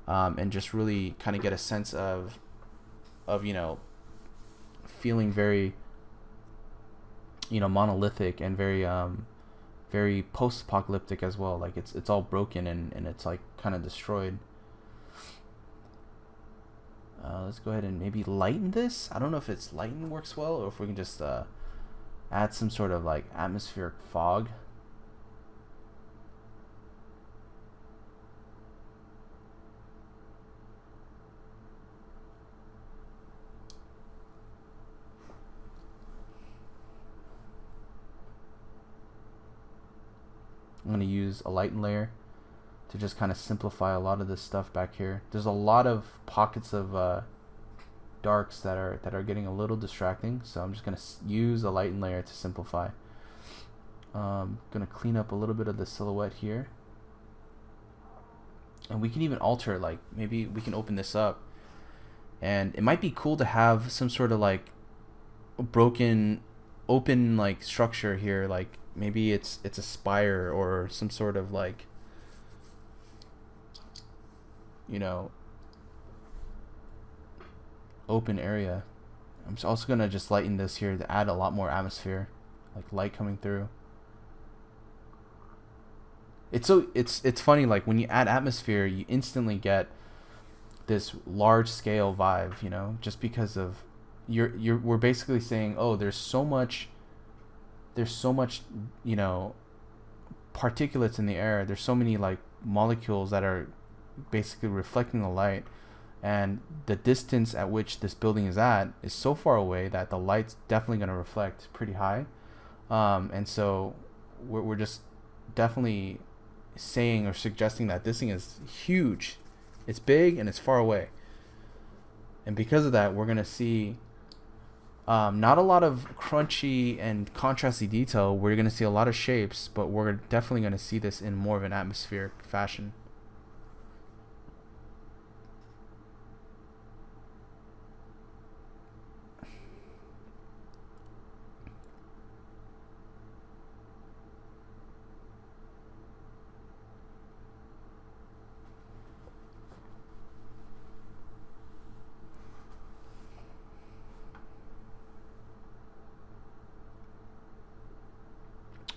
and just really kind of get a sense of you know, feeling very, you know, monolithic and very very post-apocalyptic as well. Like it's all broken and it's like kind of destroyed. Let's go ahead and maybe lighten this. I don't know if it's lighten works well, or if we can just add some sort of like atmospheric fog. I'm going to use a lighten layer to just kind of simplify a lot of this stuff back here. There's a lot of pockets of darks that are getting a little distracting, so I'm just going to use a lighten layer to simplify. Going to clean up a little bit of the silhouette here, and we can even alter, like maybe we can open this up, and it might be cool to have some sort of like broken open like structure here, like maybe it's a spire or some sort of like, you know, open area. I'm also gonna just lighten this here to add a lot more atmosphere, like light coming through. It's funny, like when you add atmosphere, you instantly get this large scale vibe, you know, just because of we're basically saying, oh, there's so much, you know, particulates in the air. There's so many like molecules that are basically reflecting the light, and the distance at which this building is at is so far away that the light's definitely going to reflect pretty high, and so we're just definitely saying or suggesting that this thing is huge, it's big, and it's far away. And because of that, we're going to see Not a lot of crunchy and contrasty detail. We're going to see a lot of shapes, but we're definitely going to see this in more of an atmospheric fashion.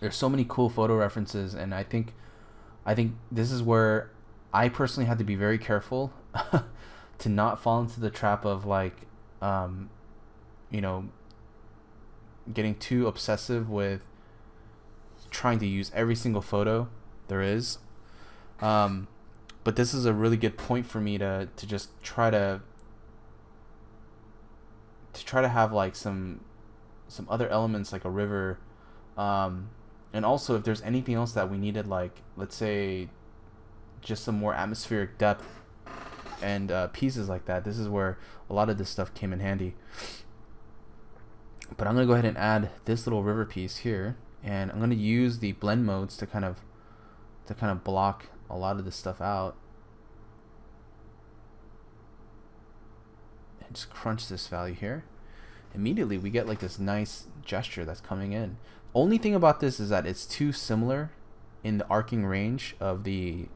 There's so many cool photo references, and I think this is where I personally had to be very careful to not fall into the trap of like, um, you know, getting too obsessive with trying to use every single photo there is. Um, but this is a really good point for me to just try to have like some other elements like a river, um, and also if there's anything else that we needed, like let's say just some more atmospheric depth and pieces like that. This is where a lot of this stuff came in handy. But I'm gonna go ahead and add this little river piece here, and I'm gonna use the blend modes to kind of block a lot of this stuff out, and just crunch this value here. Immediately we get like this nice gesture that's coming in. Only thing about this is that it's too similar in the arcing range of the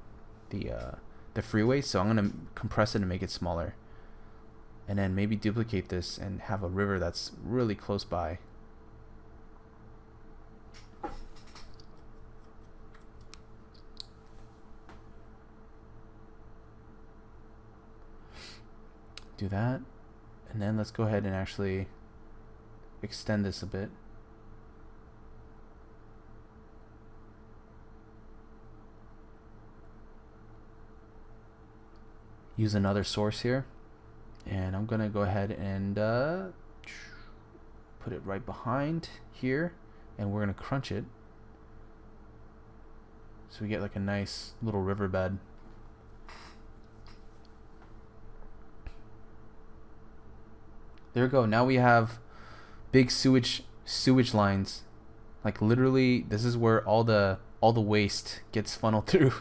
the freeway, so I'm gonna compress it and make it smaller, and then maybe duplicate this and have a river that's really close by. Do that, and then let's go ahead and actually extend this a bit. Use another source here, and I'm gonna go ahead and put it right behind here, and we're gonna crunch it so we get like a nice little riverbed. There we go. Now we have big sewage lines. Like literally, this is where all the waste gets funneled through.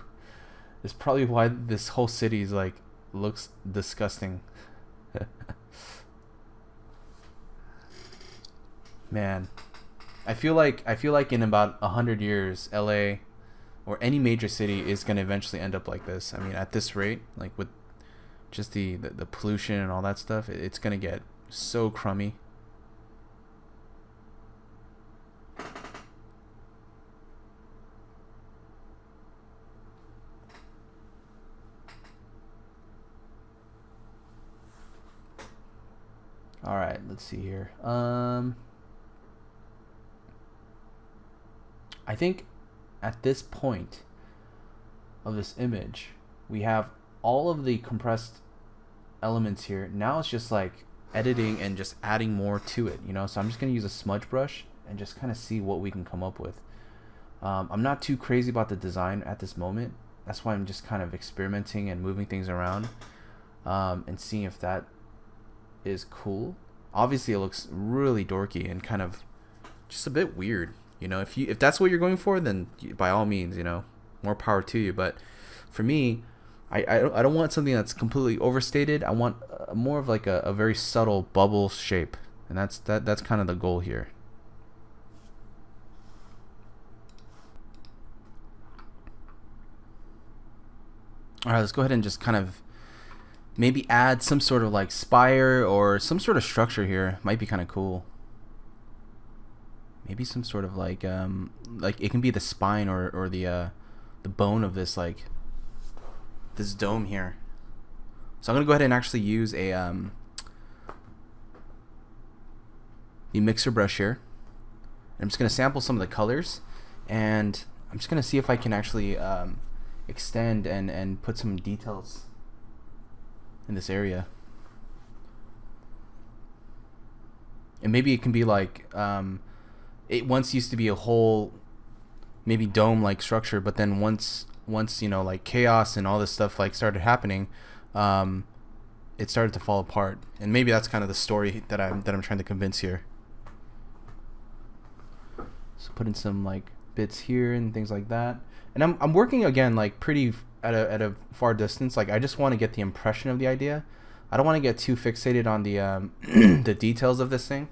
It's probably why this whole city is like looks disgusting. Man, I feel like in about 100 years, LA or any major city is gonna eventually end up like this. I mean, at this rate, like with just the pollution and all that stuff, it's gonna get so crummy. All right, let's see here. I think at this point of this image, we have all of the compressed elements here. Now it's just like editing and just adding more to it, you know? So I'm just gonna use a smudge brush and just kind of see what we can come up with. I'm not too crazy about the design at this moment. That's why I'm just kind of experimenting and moving things around, and seeing if that is cool. Obviously it looks really dorky and kind of just a bit weird, you know. If that's what you're going for, then by all means, you know, more power to you. But for me, I don't want something that's completely overstated. I want more of like a very subtle bubble shape, and that's kind of the goal here. All right, let's go ahead and just kind of maybe add some sort of like spire or some sort of structure here. Might be kind of cool. Maybe some sort of like it can be the spine or the bone of this, like this dome here. So I'm gonna go ahead and actually use the mixer brush here. I'm just gonna sample some of the colors, and I'm just gonna see if I can actually extend and put some details in this area. And maybe it can be like it once used to be a whole maybe dome like structure, but then once you know, like chaos and all this stuff like started happening, it started to fall apart. And maybe that's kind of the story that I'm trying to convince here. So put in some like bits here and things like that. And I'm working again like pretty at a far distance. Like I just want to get the impression of the idea. I don't want to get too fixated on the the details of this thing.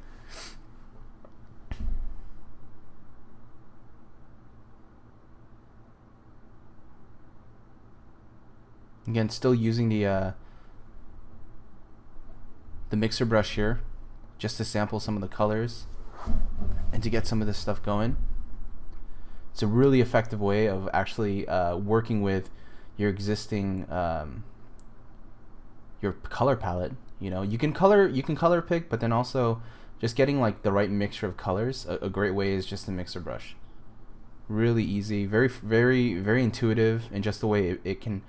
Again, still using the mixer brush here just to sample some of the colors and to get some of this stuff going. It's a really effective way of actually working with your existing your color palette. You know, you can color pick, but then also just getting like the right mixture of colors. A great way is just the mixer brush. Really easy, very intuitive, and just the way it can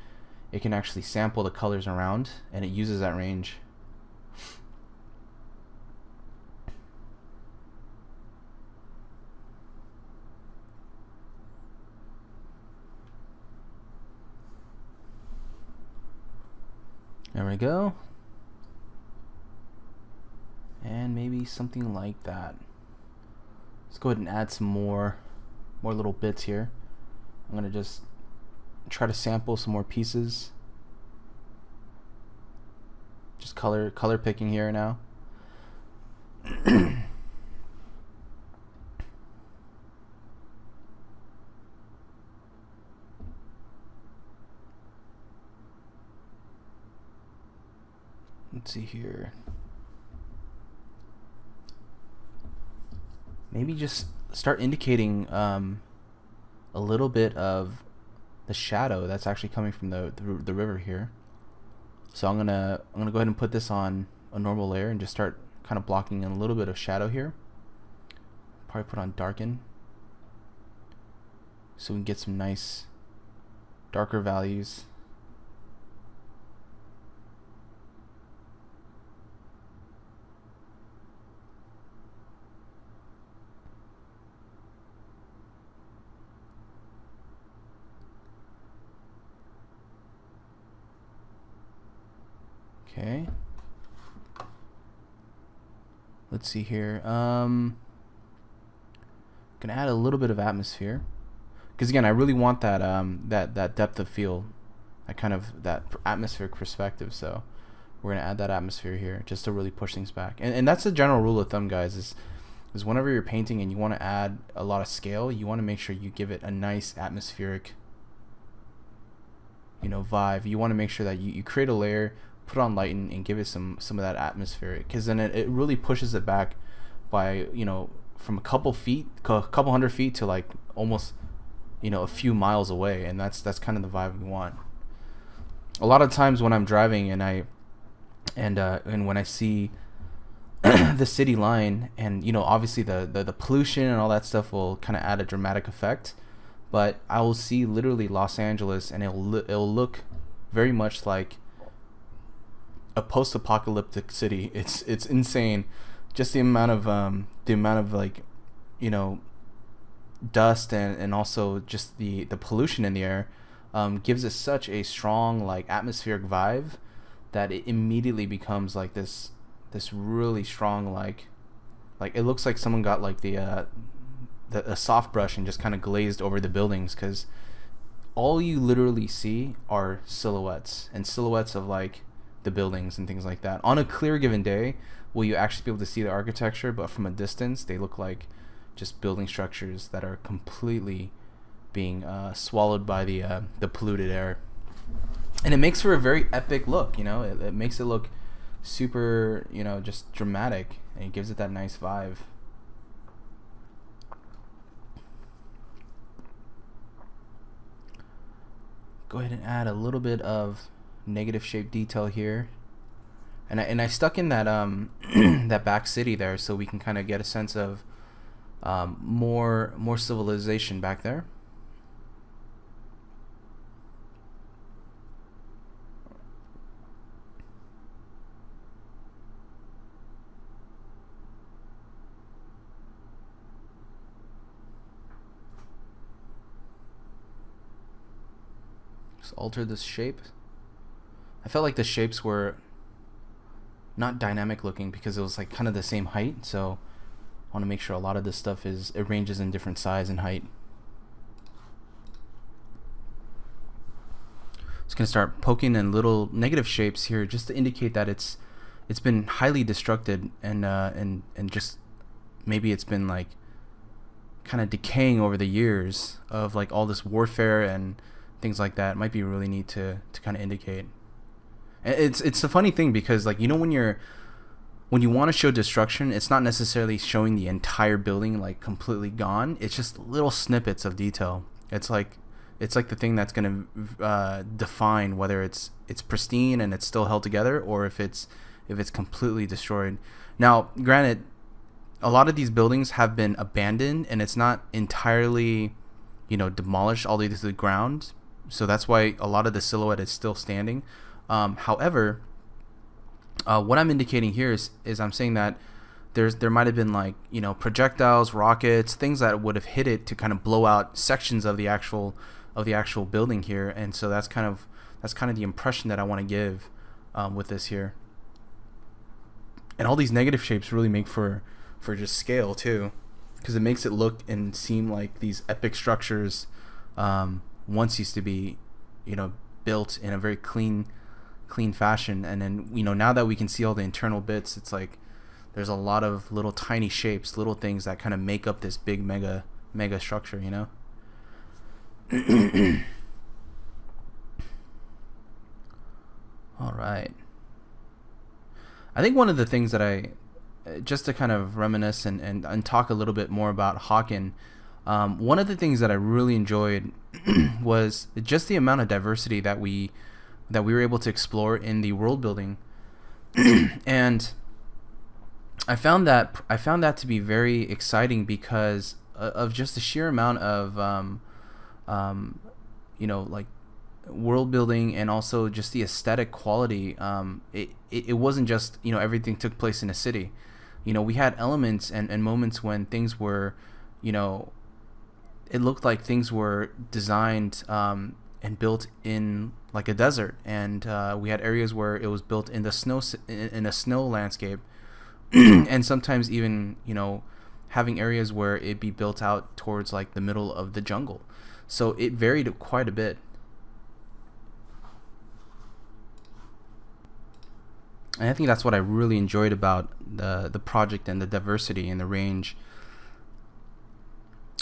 actually sample the colors around, and it uses that range. There we go. And maybe something like that. Let's go ahead and add some more little bits here. I'm gonna just try to sample some more pieces. Just color picking here now. Let's see here. Maybe just start indicating a little bit of the shadow that's actually coming from the river here. So I'm gonna go ahead and put this on a normal layer and just start kind of blocking in a little bit of shadow here. Probably put on darken so we can get some nice darker values. Okay. Let's see here. Gonna add a little bit of atmosphere, because again, I really want that that depth of field, that atmospheric perspective. So we're gonna add that atmosphere here just to really push things back. And that's the general rule of thumb, guys. Is whenever you're painting and you want to add a lot of scale, you want to make sure you give it a nice atmospheric, vibe. You want to make sure that you create a layer, put on lighten, and give it some of that atmospheric, because then it really pushes it back by from a couple hundred feet to like almost a few miles away, and that's kind of the vibe we want. A lot of times when I'm driving and when I see the city line, and obviously the pollution and all that stuff will kind of add a dramatic effect, but I will see literally Los Angeles, and it'll look very much like a post-apocalyptic city. It's insane, just the amount of like dust and also just the pollution in the air gives it such a strong like atmospheric vibe that it immediately becomes like this really strong like it looks like someone got like a soft brush and just kind of glazed over the buildings, because all you literally see are silhouettes of like the buildings and things like that. On a clear given day, will you actually be able to see the architecture, but from a distance they look like just building structures that are completely being swallowed by the polluted air. And it makes for a very epic look. It makes it look super just dramatic, and it gives it that nice vibe. Go ahead and add a little bit of negative shape detail here, and I stuck in that that back city there so we can kind of get a sense of more civilization back there. Just alter this shape. I felt like the shapes were not dynamic looking because it was like kind of the same height. So I want to make sure a lot of this stuff it ranges in different size and height. Just gonna start poking in little negative shapes here just to indicate that it's been highly destructed, and just maybe it's been like kind of decaying over the years of like all this warfare and things like that. It might be really neat to kind of indicate. It's a funny thing because, like, you know, when you want to show destruction, it's not necessarily showing the entire building like completely gone. It's just little snippets of detail. It's like the thing that's going to define whether it's pristine and it's still held together, or if it's completely destroyed. Now, granted, a lot of these buildings have been abandoned and it's not entirely, you know, demolished all the way to the ground. So that's why a lot of the silhouette is still standing. However, what I'm indicating here is I'm saying that there might have been, like, you know, projectiles, rockets, things that would have hit it to kind of blow out sections of the actual building here. And so that's kind of the impression that I want to give with this here. And all these negative shapes really make for just scale too, because it makes it look and seem like these epic structures once used to be, you know, built in a very clean fashion. And then, you know, now that we can see all the internal bits, it's like there's a lot of little tiny shapes, little things that kind of make up this big mega structure, you know. All right. I think one of the things that just to kind of reminisce and talk a little bit more about HAWKEN, one of the things that I really enjoyed was just the amount of diversity that we were able to explore in the world building. And I found that to be very exciting because of just the sheer amount of you know, like, world building, and also just the aesthetic quality. It wasn't just, you know, everything took place in a city. You know, we had elements and moments when things were, you know, it looked like things were designed and built in like a desert, and we had areas where it was built in the snow, in a snow landscape, and sometimes even, you know, having areas where it'd be built out towards like the middle of the jungle. So it varied quite a bit. And I think that's what I really enjoyed about the project, and the diversity and the range.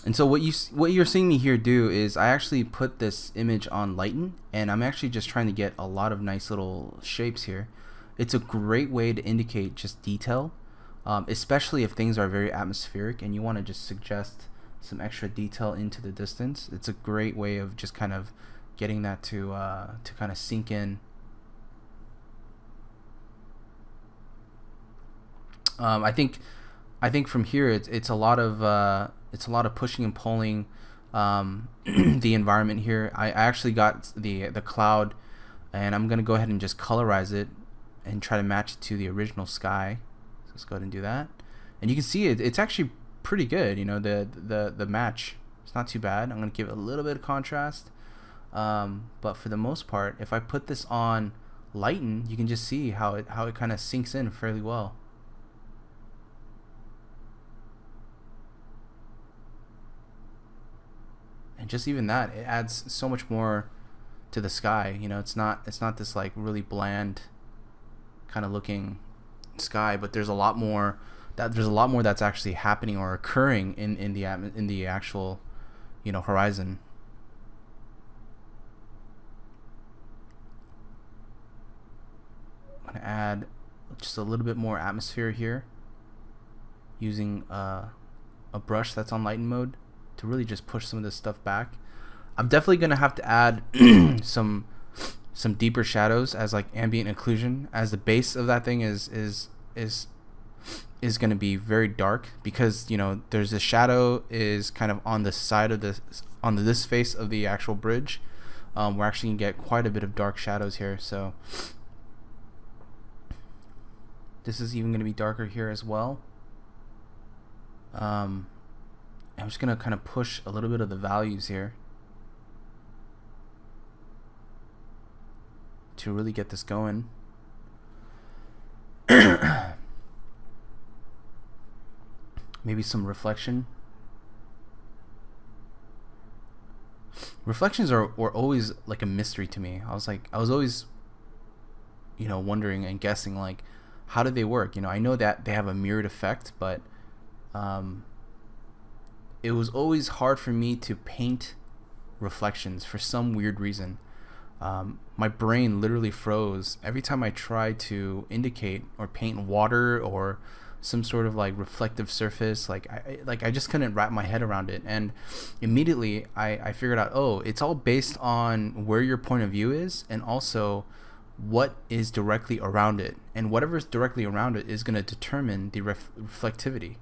And so what you're seeing me here do is I actually put this image on lighten, and I'm actually just trying to get a lot of nice little shapes here. It's a great way to indicate just detail, especially if things are very atmospheric and you want to just suggest some extra detail into the distance. It's a great way of just kind of getting that to kind of sink in. I think from here it's a lot of pushing and pulling the environment here. I actually got the cloud, and I'm gonna go ahead and just colorize it and try to match it to the original sky. So let's go ahead and do that, and you can see it's actually pretty good. You know, the match, it's not too bad. I'm gonna give it a little bit of contrast, but for the most part, if I put this on lighten, you can just see how it kind of sinks in fairly well. And just even that, it adds so much more to the sky. You know, it's not this like really bland kind of looking sky, but there's a lot more that's actually happening or occurring in the actual, you know, horizon. I'm gonna add just a little bit more atmosphere here using a brush that's on lighten mode to really just push some of this stuff back. I'm definitely gonna have to add some deeper shadows as like ambient occlusion, as the base of that thing is gonna be very dark, because, you know, there's a shadow is kind of on the side of this, on this face of the actual bridge. We're actually gonna get quite a bit of dark shadows here, so this is even gonna be darker here as well. I'm just gonna kind of push a little bit of the values here to really get this going. maybe some reflection. Reflections were always like a mystery to me. I was always, wondering and guessing, like, how do they work? I know that they have a mirrored effect, but it was always hard for me to paint reflections for some weird reason. My brain literally froze every time I tried to indicate or paint water or some sort of like reflective surface. I just couldn't wrap my head around it, and immediately I figured out, oh, it's all based on where your point of view is, and also what is directly around it, and whatever is directly around it is going to determine the reflectivity.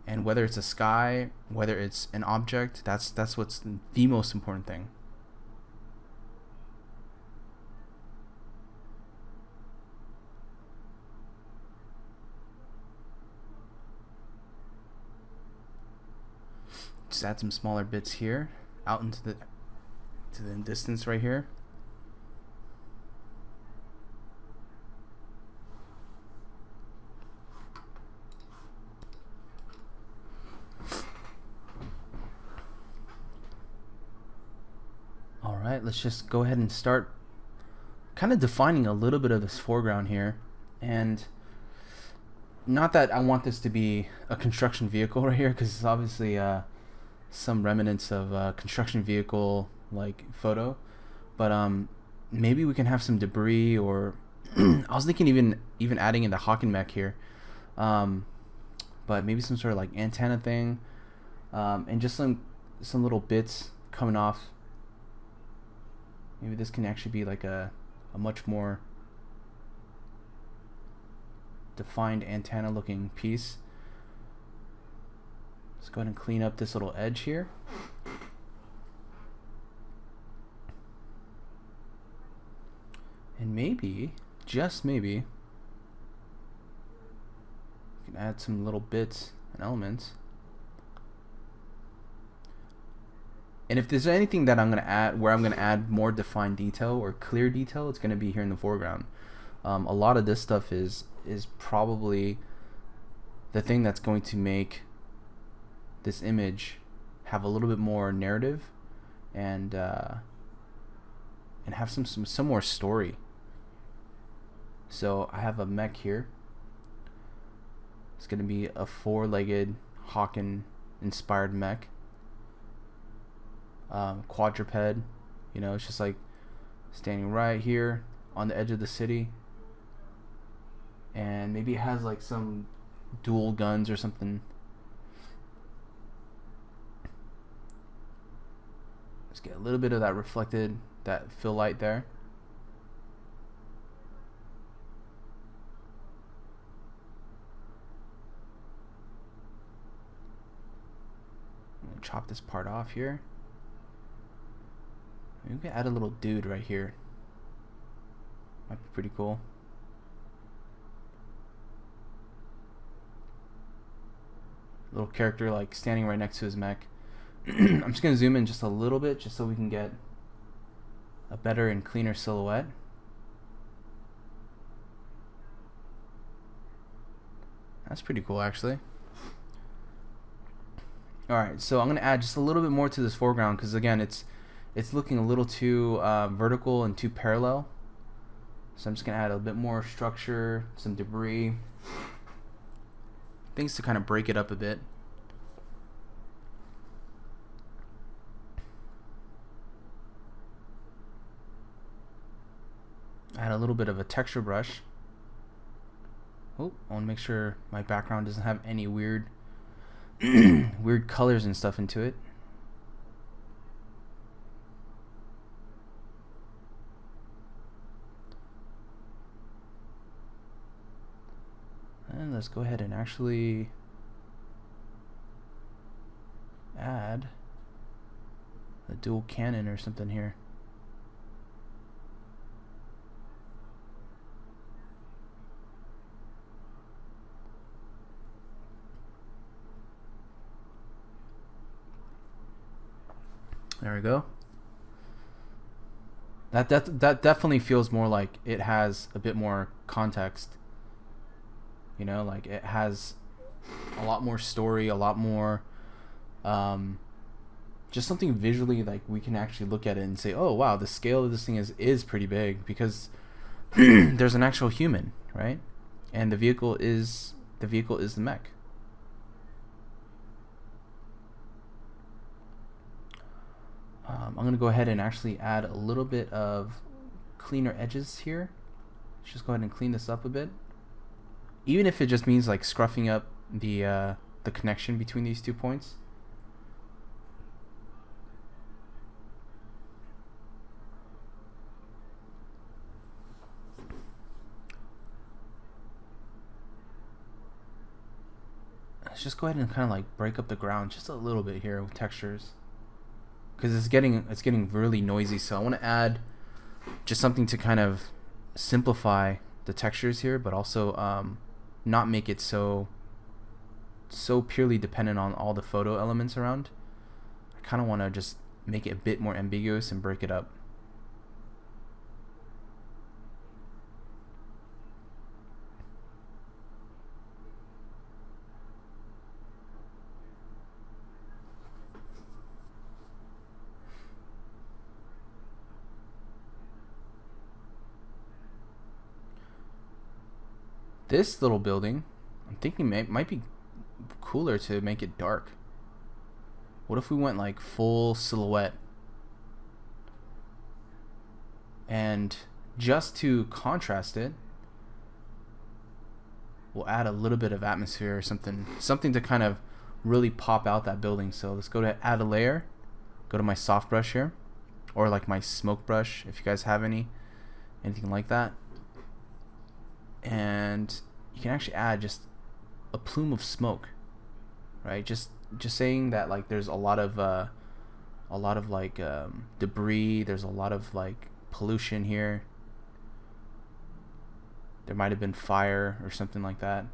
And whether it's a sky, whether it's an object, that's what's the most important thing. Just add some smaller bits here, out into the distance right here. All right, let's just go ahead and start kind of defining a little bit of this foreground here. And not that I want this to be a construction vehicle right here, because it's obviously some remnants of construction vehicle like photo, but maybe we can have some debris, or I was thinking even adding in the HAWKEN mech here, but maybe some sort of like antenna thing, and just some little bits coming off. Maybe this can actually be like a much more defined antenna looking piece. Let's go ahead and clean up this little edge here. And maybe, just maybe, we can add some little bits and elements. And if there's anything that I'm going to add, where I'm going to add more defined detail or clear detail, it's going to be here in the foreground. A lot of this stuff is probably the thing that's going to make this image have a little bit more narrative and have some more story. So I have a mech here. It's going to be a four-legged HAWKEN inspired mech. Quadruped, it's just like standing right here on the edge of the city, and maybe it has like some dual guns or something. Let's get a little bit of that fill light there. I'm gonna chop this part off here. Maybe we can add a little dude right here. Might be pretty cool. Little character like standing right next to his mech. I'm just going to zoom in just a little bit just so we can get a better and cleaner silhouette. That's pretty cool, actually. Alright, so I'm going to add just a little bit more to this foreground, because again, it's looking a little too vertical and too parallel. So I'm just going to add a bit more structure, some debris, things to kind of break it up a bit. Add a little bit of a texture brush. Oh, I want to make sure my background doesn't have any weird weird colors and stuff into it. And let's go ahead and actually add a dual cannon or something here. There we go. That definitely feels more like it has a bit more context. Like it has a lot more story, a lot more just something visually like we can actually look at it and say, oh wow, the scale of this thing is pretty big, because there's an actual human, right? And the vehicle is the mech. I'm gonna go ahead and actually add a little bit of cleaner edges here. Let's just go ahead and clean this up a bit, even if it just means like scruffing up the connection between these 2 points. Let's just go ahead and kind of like break up the ground just a little bit here with textures, because it's getting really noisy. So I want to add just something to kind of simplify the textures here, but also not make it so purely dependent on all the photo elements around. I kind of want to just make it a bit more ambiguous and break it up. This little building, I'm thinking might be cooler to make it dark. What if we went like full silhouette? And just to contrast it, we'll add a little bit of atmosphere or something to kind of really pop out that building. So let's go to add a layer, go to my soft brush here, or like my smoke brush if you guys have anything like that. And you can actually add just a plume of smoke, right? Just saying that like there's a lot of like debris, there's a lot of like pollution here. There might have been fire or something like that.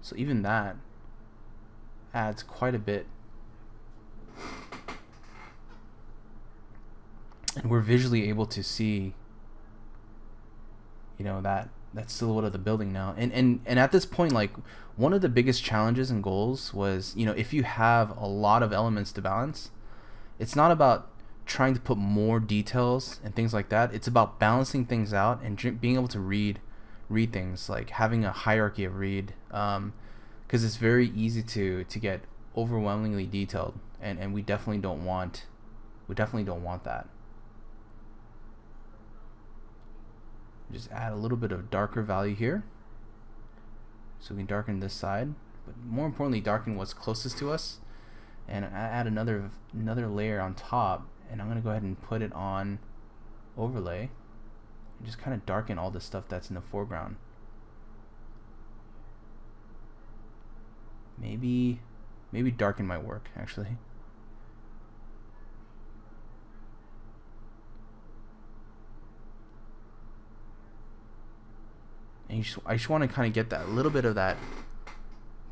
So even that adds quite a bit. And we're visually able to see, you know, that silhouette of the building now. And at this point, like, one of the biggest challenges and goals was, you know, if you have a lot of elements to balance, it's not about trying to put more details and things like that. It's about balancing things out and being able to read things, like having a hierarchy of read, because it's very easy to get overwhelmingly detailed, and we definitely don't want that. Just add a little bit of darker value here, so we can darken this side, but more importantly darken what's closest to us. And I add another layer on top, and I'm gonna go ahead and put it on overlay and just kind of darken all the stuff that's in the foreground. Maybe darken my work actually. And I just want to kind of get that little bit of that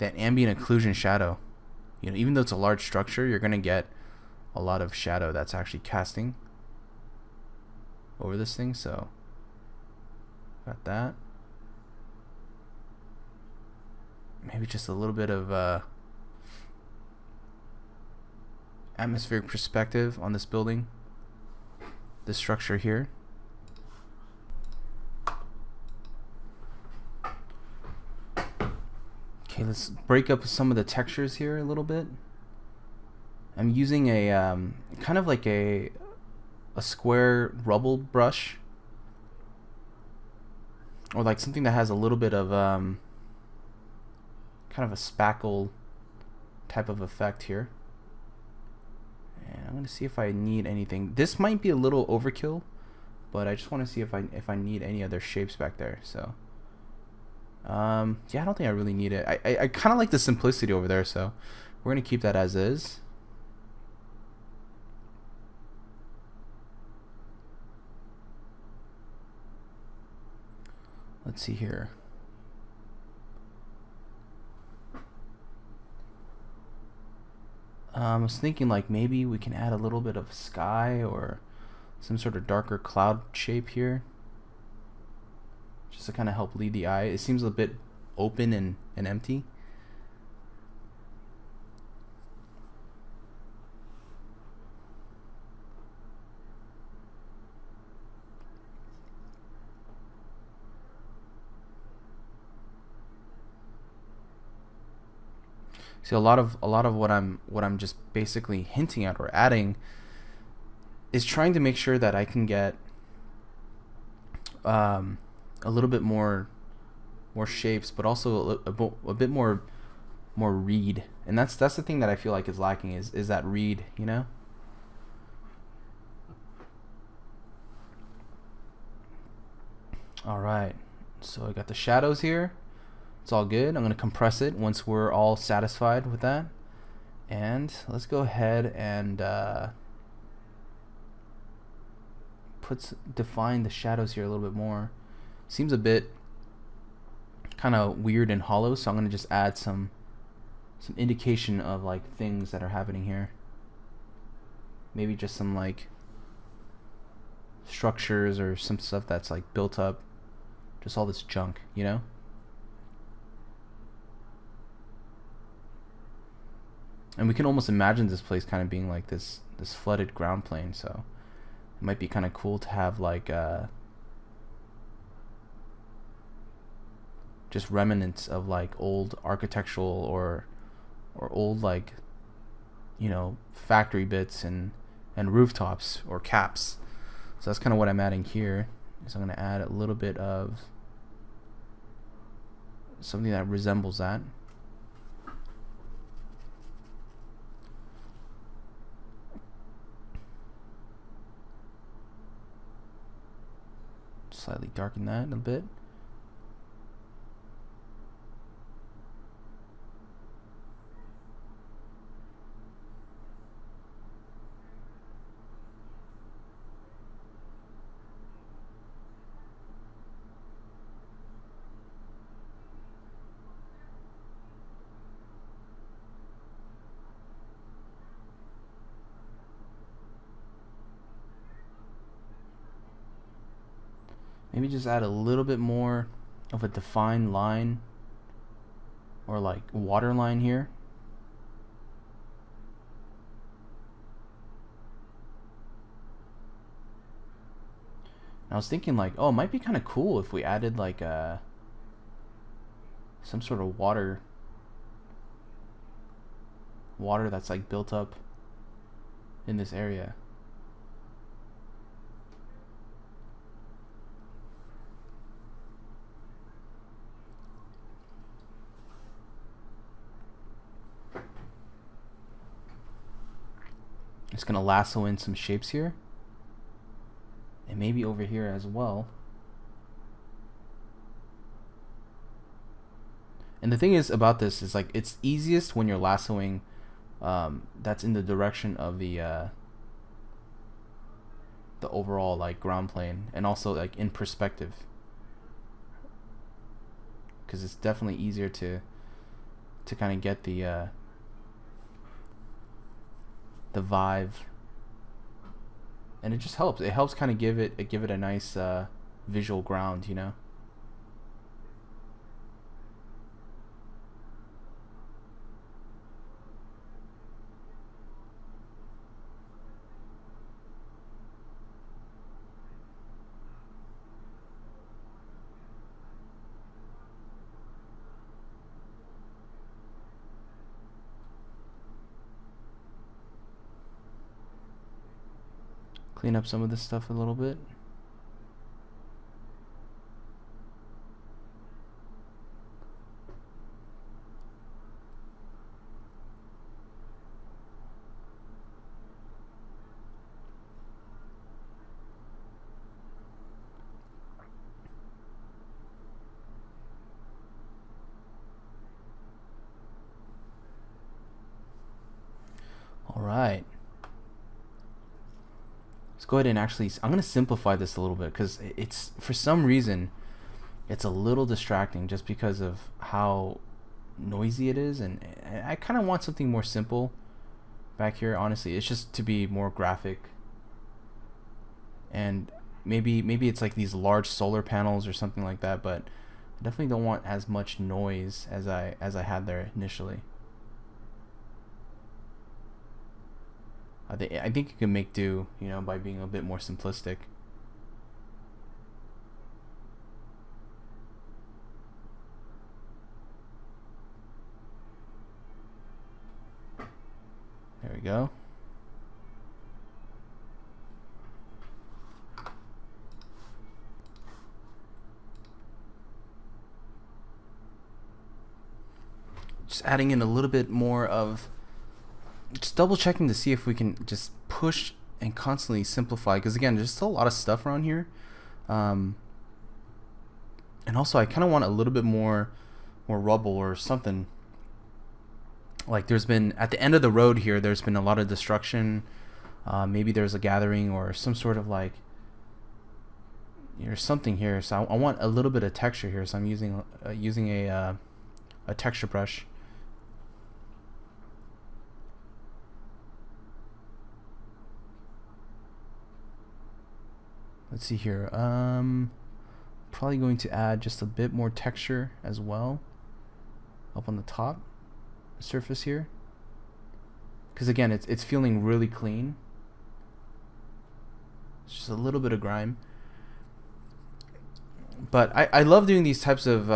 ambient occlusion shadow. You know, even though it's a large structure, you're gonna get a lot of shadow that's actually casting over this thing. So got that. Maybe just a little bit of atmospheric perspective on this building, this structure here. Okay, let's break up some of the textures here a little bit. I'm using a kind of like a square rubble brush, or like something that has a little bit of kind of a spackle type of effect here. And I'm gonna see if I need anything. This might be a little overkill, but I just want to see if I need any other shapes back there. So yeah, I don't think I really need it. I kind of like the simplicity over there, so we're gonna keep that as is. Let's see here. I was thinking like maybe we can add a little bit of sky or some sort of darker cloud shape here, just to kind of help lead the eye. It seems a bit open and empty. See, a lot of what I'm just basically hinting at or adding is trying to make sure that I can get a little bit more shapes, but also a bit more read. And that's the thing that I feel like is lacking is that read, you know? All right. So I got the shadows here. It's all good. I'm going to compress it once we're all satisfied with that. And let's go ahead and define the shadows here a little bit more. Seems a bit kind of weird and hollow, so I'm going to just add some indication of like things that are happening here. Maybe just some like structures or some stuff that's like built up. Just all this junk, you know? And we can almost imagine this place kind of being like this flooded ground plane, so it might be kind of cool to have like just remnants of like old architectural or old, like, you know, factory bits and rooftops or caps. So that's kind of what I'm adding here. So I'm going to add a little bit of something that resembles that. Slightly darken that a bit. Maybe just add a little bit more of a defined line or like water line here. And I was thinking like, oh, it might be kind of cool if we added like some sort of water that's like built up in this area. Just gonna lasso in some shapes here, and maybe over here as well. And the thing is about this is like it's easiest when you're lassoing that's in the direction of the overall like ground plane, and also like in perspective, because it's definitely easier to kind of get the vibe, and it just helps. It helps kind of give it a nice visual ground, you know. Clean up some of this stuff a little bit. All right. Let's go ahead and actually, I'm going to simplify this a little bit because it's, for some reason, it's a little distracting just because of how noisy it is, and I kind of want something more simple back here. Honestly, it's just to be more graphic, and maybe it's like these large solar panels or something like that, but I definitely don't want as much noise as I had there initially. I think you can make do, by being a bit more simplistic. There we go. Just adding in a little bit more of, just double checking to see if we can just push and constantly simplify, because again, there's still a lot of stuff around here. And also I kind of want a little bit more rubble or something. Like there's been, at the end of the road here, there's been a lot of destruction. Maybe there's a gathering or some sort of like, there's something here. So I want a little bit of texture here. So I'm using a texture brush. Let's see here. Probably going to add just a bit more texture as well up on the top surface here, because again, it's feeling really clean. It's just a little bit of grime. But I love doing these types of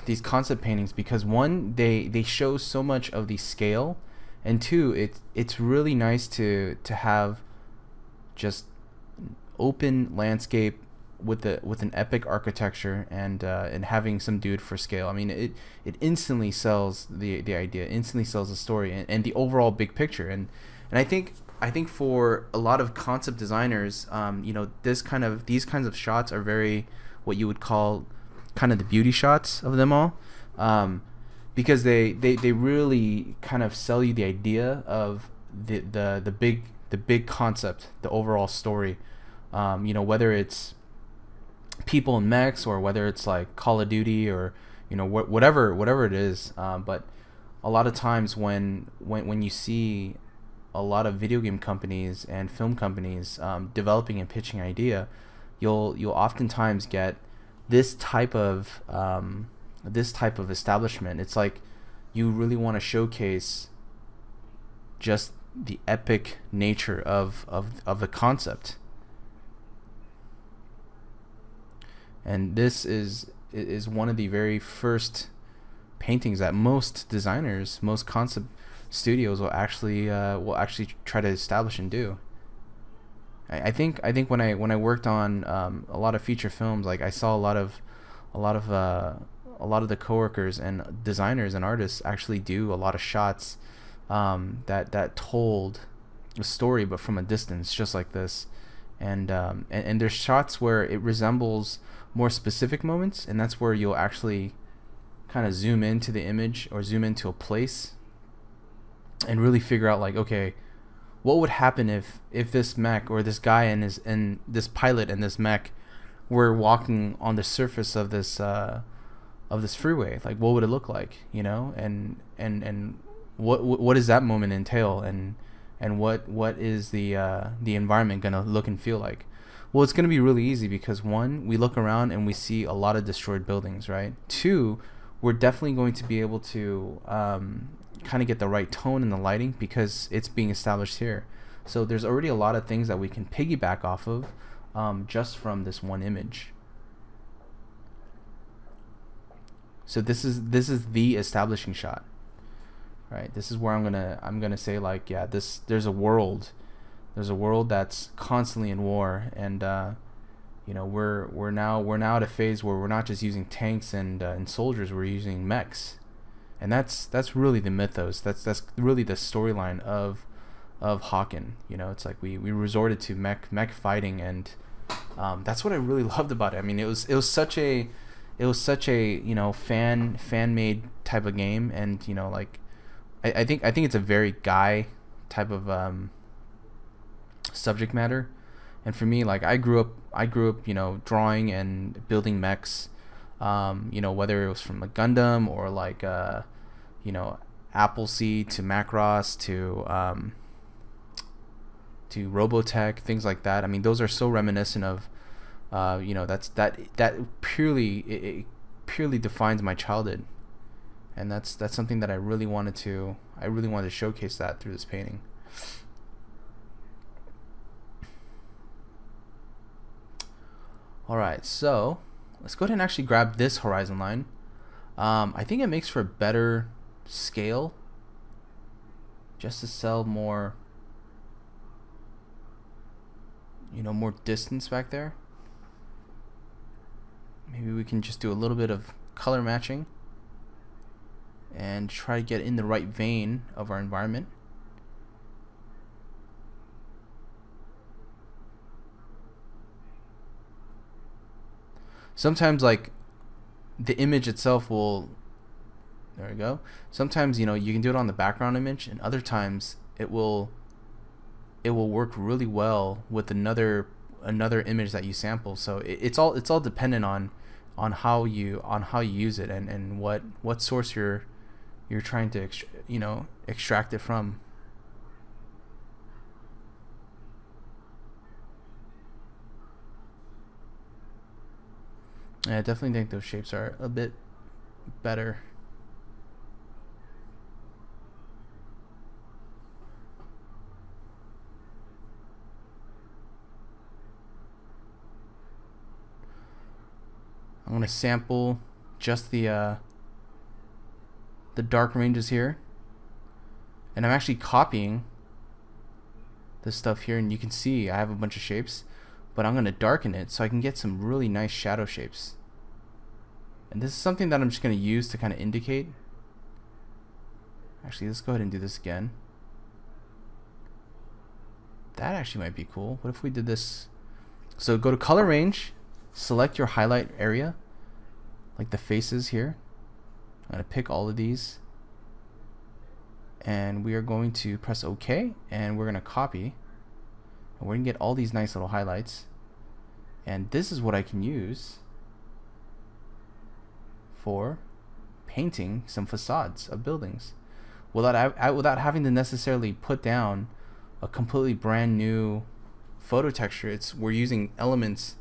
these concept paintings because one, they show so much of the scale, and two, it's really nice to have just open landscape with an epic architecture and having some dude for scale. I mean, it instantly sells the idea, instantly sells the story and the overall big picture. And I think for a lot of concept designers, these kinds of shots are very what you would call kind of the beauty shots of them all, because they really kind of sell you the idea of the big concept, the overall story. Whether it's people and mechs or whether it's like Call of Duty or whatever it is, but a lot of times when you see a lot of video game companies and film companies developing and pitching an idea, you'll oftentimes get this type of establishment. It's like you really want to showcase just the epic nature of the concept. And this is one of the very first paintings that most designers, most concept studios will actually try to establish and do. I think when I worked on a lot of feature films, like I saw a lot of the coworkers and designers and artists actually do a lot of shots that told a story, but from a distance, just like this. And there's shots where it resembles more specific moments, and that's where you'll actually kind of zoom into the image or zoom into a place and really figure out, like, okay, what would happen if this mech or this guy and this pilot and this mech were walking on the surface of this freeway? Like, what would it look like, and what does that moment entail, and what is the environment gonna look and feel like? Well, it's going to be really easy because one, we look around and we see a lot of destroyed buildings, right? Two, we're definitely going to be able to kind of get the right tone in the lighting because it's being established here. So there's already a lot of things that we can piggyback off of just from this one image. So this is the establishing shot, right? This is where I'm gonna say, like, yeah, there's a world that's constantly in war, and we're now at a phase where we're not just using tanks and soldiers, we're using mechs, and that's really the mythos. That's really the storyline of HAWKEN. It's like we resorted to mech fighting, and that's what I really loved about it. I mean, it was such a fan made type of game, and like I think it's a very guy type of subject matter. And for me, like, I grew up drawing and building mechs, whether it was from a Gundam or like Appleseed to Macross to Robotech, things like that. I mean, those are so reminiscent of that purely defines my childhood, and that's something that I really wanted to showcase that through this painting. Alright, so let's go ahead and actually grab this horizon line. I think it makes for a better scale, just to sell more, more distance back there. Maybe we can just do a little bit of color matching and try to get in the right vein of our environment. Sometimes, like, the image itself will, there we go. Sometimes, you can do it on the background image, and other times it will work really well with another image that you sample. So it's all dependent on how you use it, and what source you're trying to extract it from. Yeah, I definitely think those shapes are a bit better. I'm going to sample just the dark ranges here, and I'm actually copying this stuff here, and you can see I have a bunch of shapes, but I'm going to darken it so I can get some really nice shadow shapes. And this is something that I'm just going to use to kind of indicate. Actually, let's go ahead and do this again. That actually might be cool. What if we did this? So go to color range, select your highlight area, like the faces here. I'm going to pick all of these, and we are going to press OK, and we're going to copy, and we're going to get all these nice little highlights. And this is what I can use for painting some facades of buildings without having to necessarily put down a completely brand new photo texture. We're using elements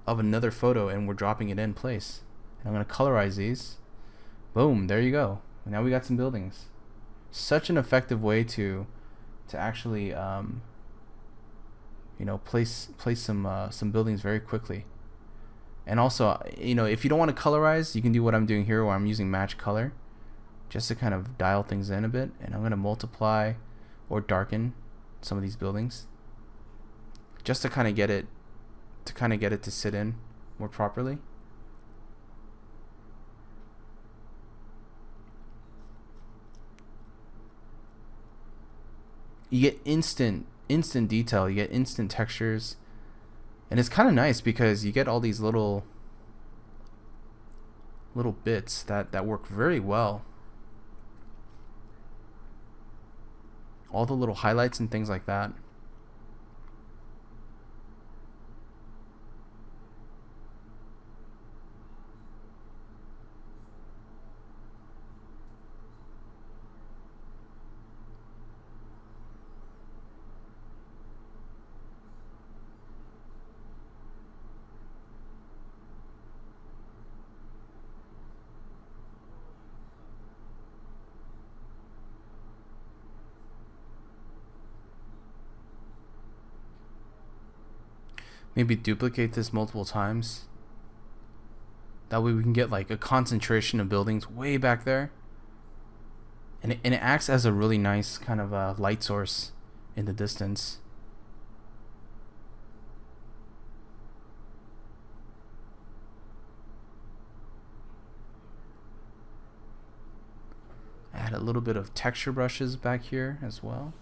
of another photo and we're dropping it in place. And I'm going to colorize these. Boom, there you go. Now we got some buildings. Such an effective way to actually place some buildings very quickly. And also, if you don't want to colorize, you can do what I'm doing here, where I'm using match color just to kind of dial things in a bit. And I'm going to multiply or darken some of these buildings just to kind of get it to sit in more properly. You get instant detail, you get instant textures, and it's kind of nice because you get all these little bits that work very well. All the little highlights and things like that. Maybe duplicate this multiple times. That way we can get like a concentration of buildings way back there. And it acts as a really nice kind of light source in the distance. Add a little bit of texture brushes back here as well.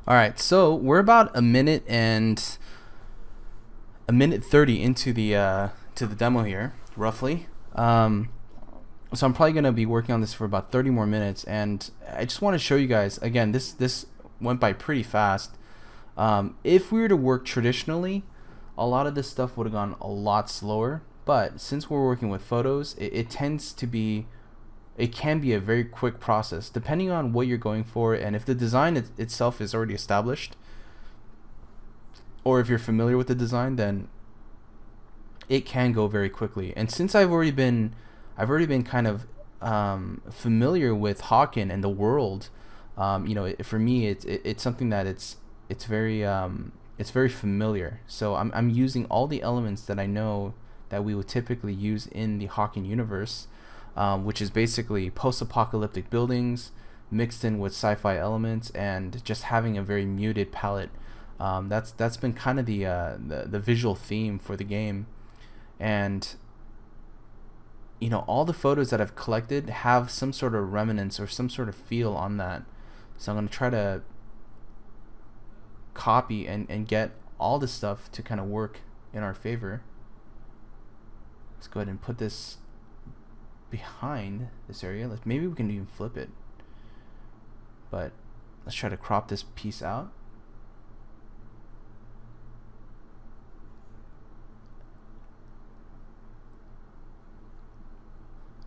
Alright, so we're about a minute 30 into the demo here, roughly. So I'm probably going to be working on this for about 30 more minutes, and I just want to show you guys, again, this went by pretty fast. If we were to work traditionally, a lot of this stuff would have gone a lot slower, But since we're working with photos, it tends to be, it can be a very quick process depending on what you're going for, and if the design itself is already established, or if you're familiar with the design, then it can go very quickly. And since I've already been kind of familiar with HAWKEN and the world, for me, it's something that it's very familiar. So I'm using all the elements that I know that we would typically use in the HAWKEN universe, which is basically post-apocalyptic buildings mixed in with sci-fi elements and just having a very muted palette. That's been kind of the visual theme for the game. And all the photos that I've collected have some sort of remnants or some sort of feel on that. So I'm going to try to copy and get all this stuff to kind of work in our favor. Let's go ahead and put this behind this area. Maybe we can even flip it. But let's try to crop this piece out.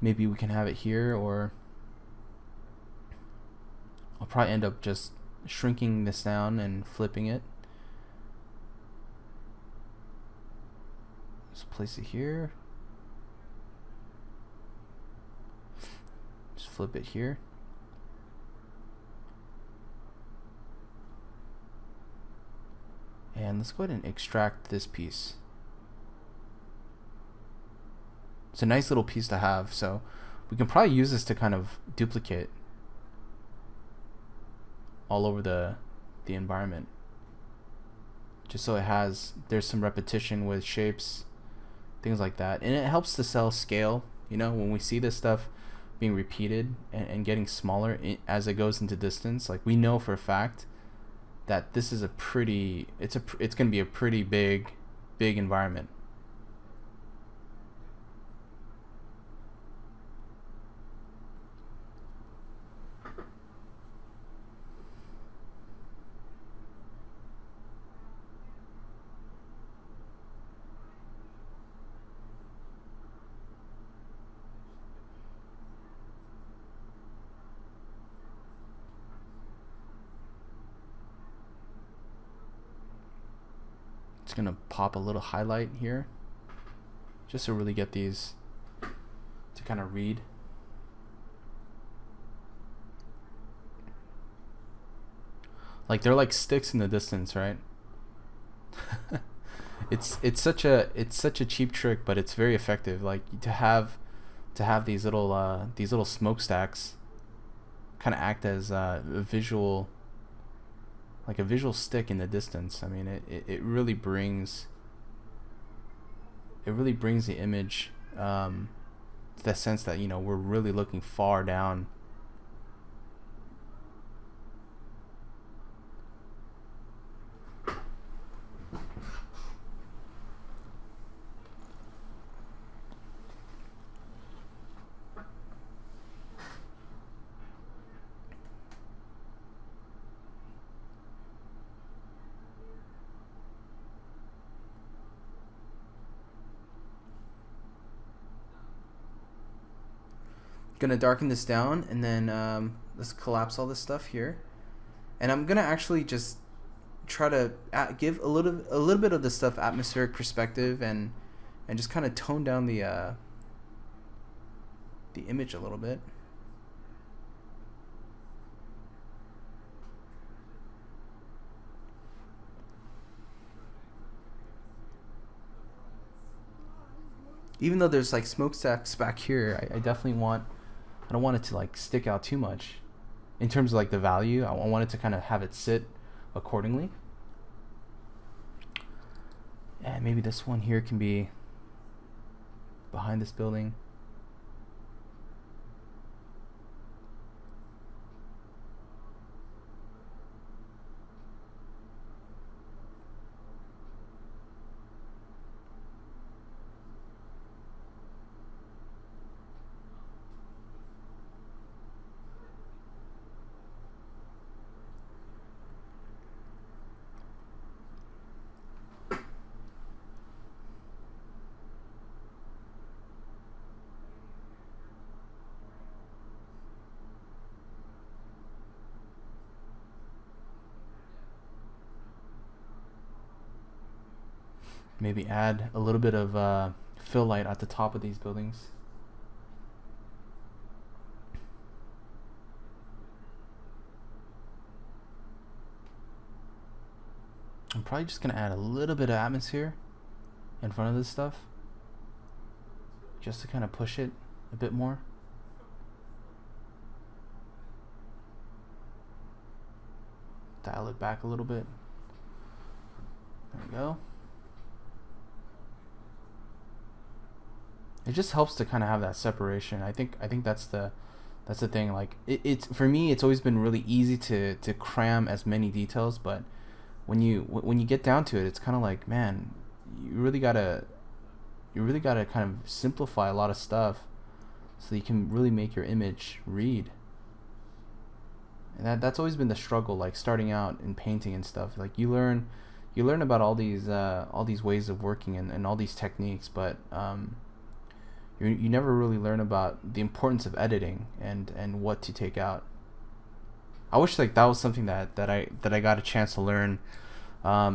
Maybe we can have it here, or I'll probably end up just shrinking this down and flipping it. Let's place it here. Just flip it here. And let's go ahead and extract this piece. It's a nice little piece to have, so we can probably use this to kind of duplicate all over the environment, just so there's some repetition with shapes, things like that. And it helps to sell scale. When we see this stuff being repeated and getting smaller as it goes into distance, like, we know for a fact that this is it's going to be a pretty big environment. It's going to pop a little highlight here just to really get these to kind of read. Like, they're like sticks in the distance, right? It's such a cheap trick, but it's very effective. Like, to have these little smokestacks kind of act as a visual stick in the distance. I mean, it really brings the image, the sense that we're really looking far down. Gonna darken this down, and then let's collapse all this stuff here, and I'm gonna actually just try to give a little bit of the stuff atmospheric perspective, and just kind of tone down the image a little bit. Even though there's like smokestacks back here, I don't want it to like stick out too much in terms of like the value. I want it to kind of have it sit accordingly. And maybe this one here can be behind this building. Maybe add a little bit of fill light at the top of these buildings. I'm probably just gonna add a little bit of atmosphere in front of this stuff, just to kind of push it a bit more. Dial it back a little bit. There we go. It just helps to kind of have that separation. I think that's the thing. Like it's for me, it's always been really easy to cram as many details, but when you get down to it, it's kind of like, man, you really gotta kind of simplify a lot of stuff so you can really make your image read. And that's always been the struggle, like starting out in painting and stuff. Like you learn about all these ways of working and all these techniques, but you never really learn about the importance of editing and what to take out. I wish like that was something that I got a chance to learn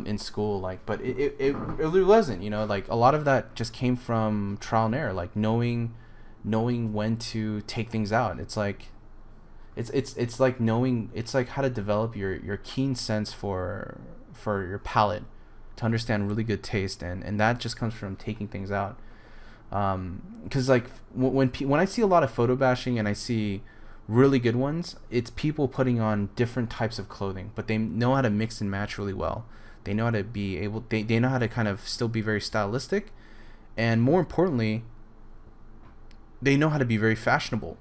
in school, like, but it really wasn't, like a lot of that just came from trial and error, like knowing when to take things out. It's like it's like knowing, it's like how to develop your keen sense for your palate to understand really good taste, and that just comes from taking things out. Because like when I see a lot of photo bashing and I see really good ones, it's people putting on different types of clothing, but they know how to mix and match really well. They know how to they know how to kind of still be very stylistic, and more importantly, they know how to be very fashionable.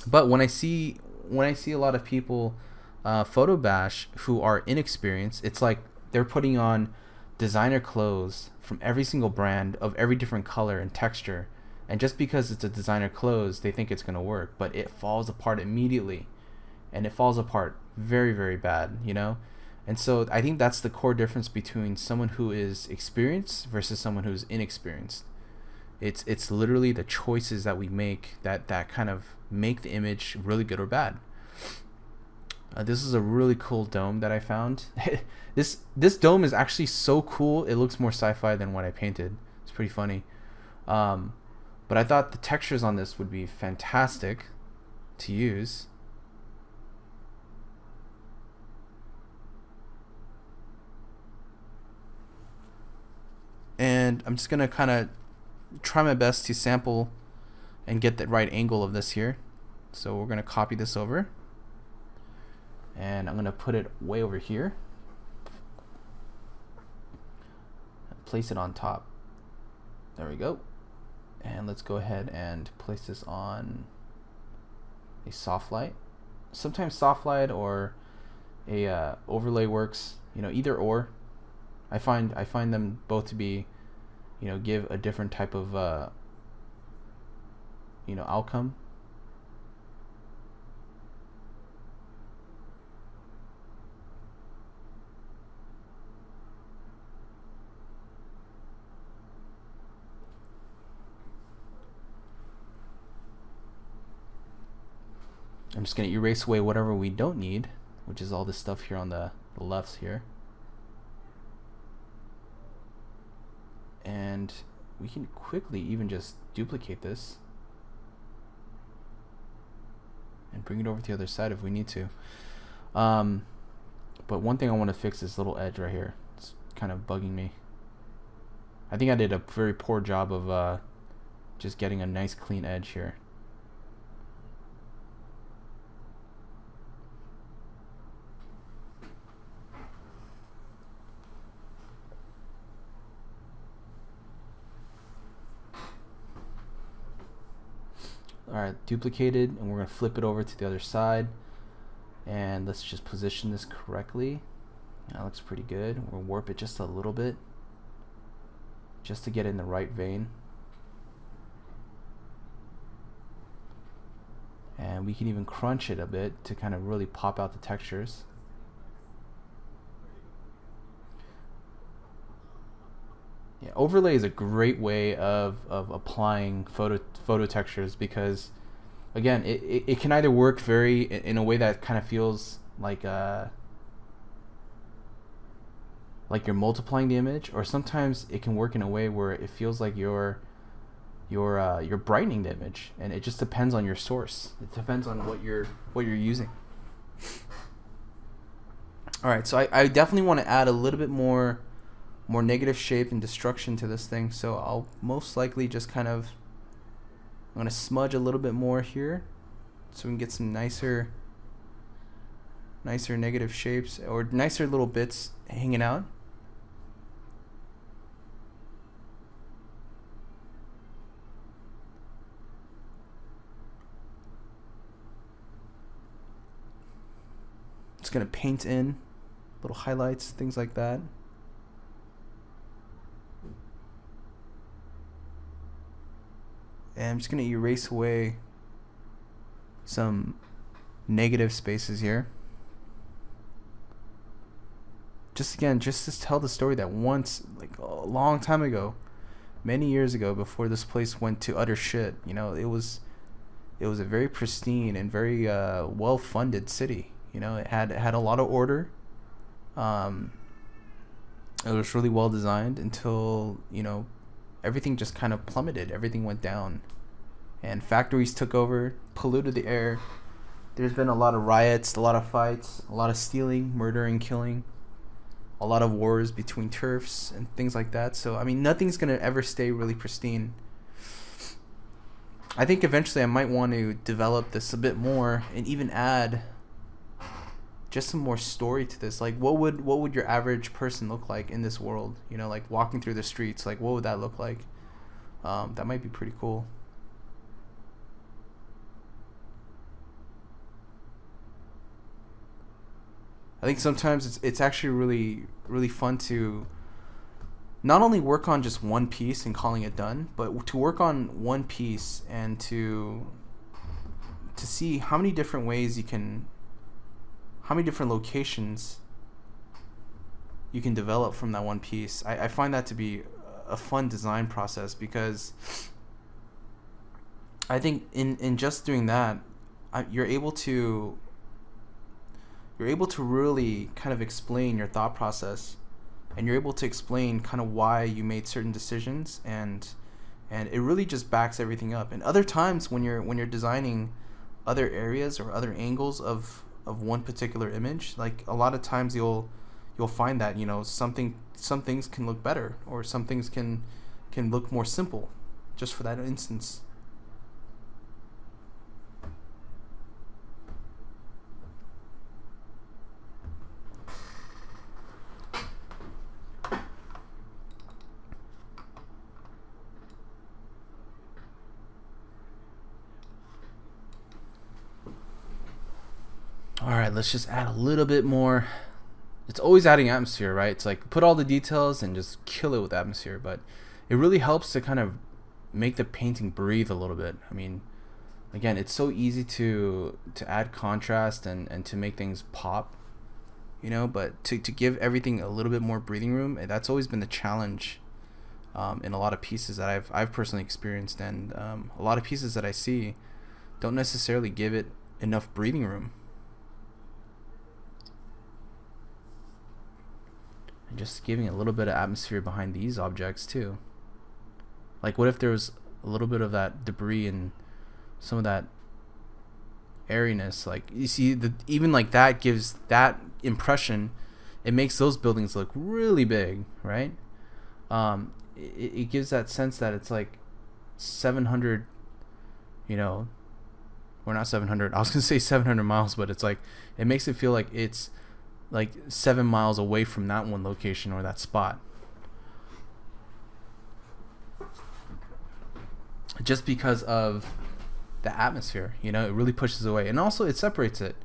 But when I see a lot of people photo bash who are inexperienced, it's like they're putting on designer clothes from every single brand of every different color and texture, and just because it's a designer clothes, they think it's going to work, but it falls apart immediately, and it falls apart very, very bad, And so I think that's the core difference between someone who is experienced versus someone who's inexperienced. It's literally the choices that we make that kind of make the image really good or bad. This is a really cool dome that I found. This dome is actually so cool. It looks more sci-fi than what I painted. It's pretty funny. But I thought the textures on this would be fantastic to use. And I'm just gonna kind of try my best to sample and get the right angle of this here. So we're gonna copy this over, and I'm gonna put it way over here, place it on top. There we go. And let's go ahead and place this on a soft light. Sometimes soft light or a overlay works, either or. I find them both to be, give a different type of outcome. I'm just going to erase away whatever we don't need, which is all this stuff here on the lefts here. And we can quickly even just duplicate this and bring it over to the other side if we need to. But one thing I want to fix is this little edge right here. It's kind of bugging me. I think I did a very poor job of just getting a nice clean edge here. Alright, duplicated, and we're going to flip it over to the other side, and let's just position this correctly. That looks pretty good. We'll warp it just a little bit just to get in the right vein, and we can even crunch it a bit to kind of really pop out the textures. Yeah, overlay is a great way of applying photo textures, because again, it can either work very in a way that kind of feels like like you're multiplying the image, or sometimes it can work in a way where it feels like you're brightening the image, and it just depends on your source. It depends on what you're using. All right, so I definitely want to add a little bit more negative shape and destruction to this thing. So I'll most likely just kind of, I'm gonna smudge a little bit more here, so we can get some nicer negative shapes, or nicer little bits hanging out. Just gonna paint in little highlights, things like that. And I'm just gonna erase away some negative spaces here. Just to tell the story that once, like a long time ago, many years ago, before this place went to utter shit, it was a very pristine and very well-funded city. It had a lot of order. It was really well designed until everything just kind of plummeted. Everything went down, and factories took over, polluted the air. There's been a lot of riots, a lot of fights, a lot of stealing, murdering, killing, a lot of wars between turfs and things like that. So I mean, nothing's gonna ever stay really pristine. I think eventually I might want to develop this a bit more and even add just some more story to this. Like, what would your average person look like in this world? Like walking through the streets, like what would that look like? That might be pretty cool. I think sometimes it's actually really, really fun to not only work on just one piece and calling it done, but to work on one piece and to see how many different ways how many different locations you can develop from that one piece. I find that to be a fun design process, because I think in just doing that, you're able to really kind of explain your thought process, and you're able to explain kind of why you made certain decisions, and it really just backs everything up. And other times when you're designing other areas or other angles of one particular image, like a lot of times you'll find that some things can look better, or some things can look more simple just for that instance. All right, let's just add a little bit more. It's always adding atmosphere, right? It's like put all the details and just kill it with atmosphere, but it really helps to kind of make the painting breathe a little bit. I mean, again, it's so easy to add contrast and to make things pop, but to give everything a little bit more breathing room, that's always been the challenge in a lot of pieces that I've personally experienced, and a lot of pieces that I see don't necessarily give it enough breathing room. And just giving a little bit of atmosphere behind these objects too. Like, what if there was a little bit of that debris and some of that airiness? Like, you see, even like that gives that impression. It makes those buildings look really big, right? It gives that sense that it's like 700, or not 700. I was gonna say 700 miles, but it's like it makes it feel like it's like 7 miles away from that one location or that spot, just because of the atmosphere. It really pushes away, and also it separates it.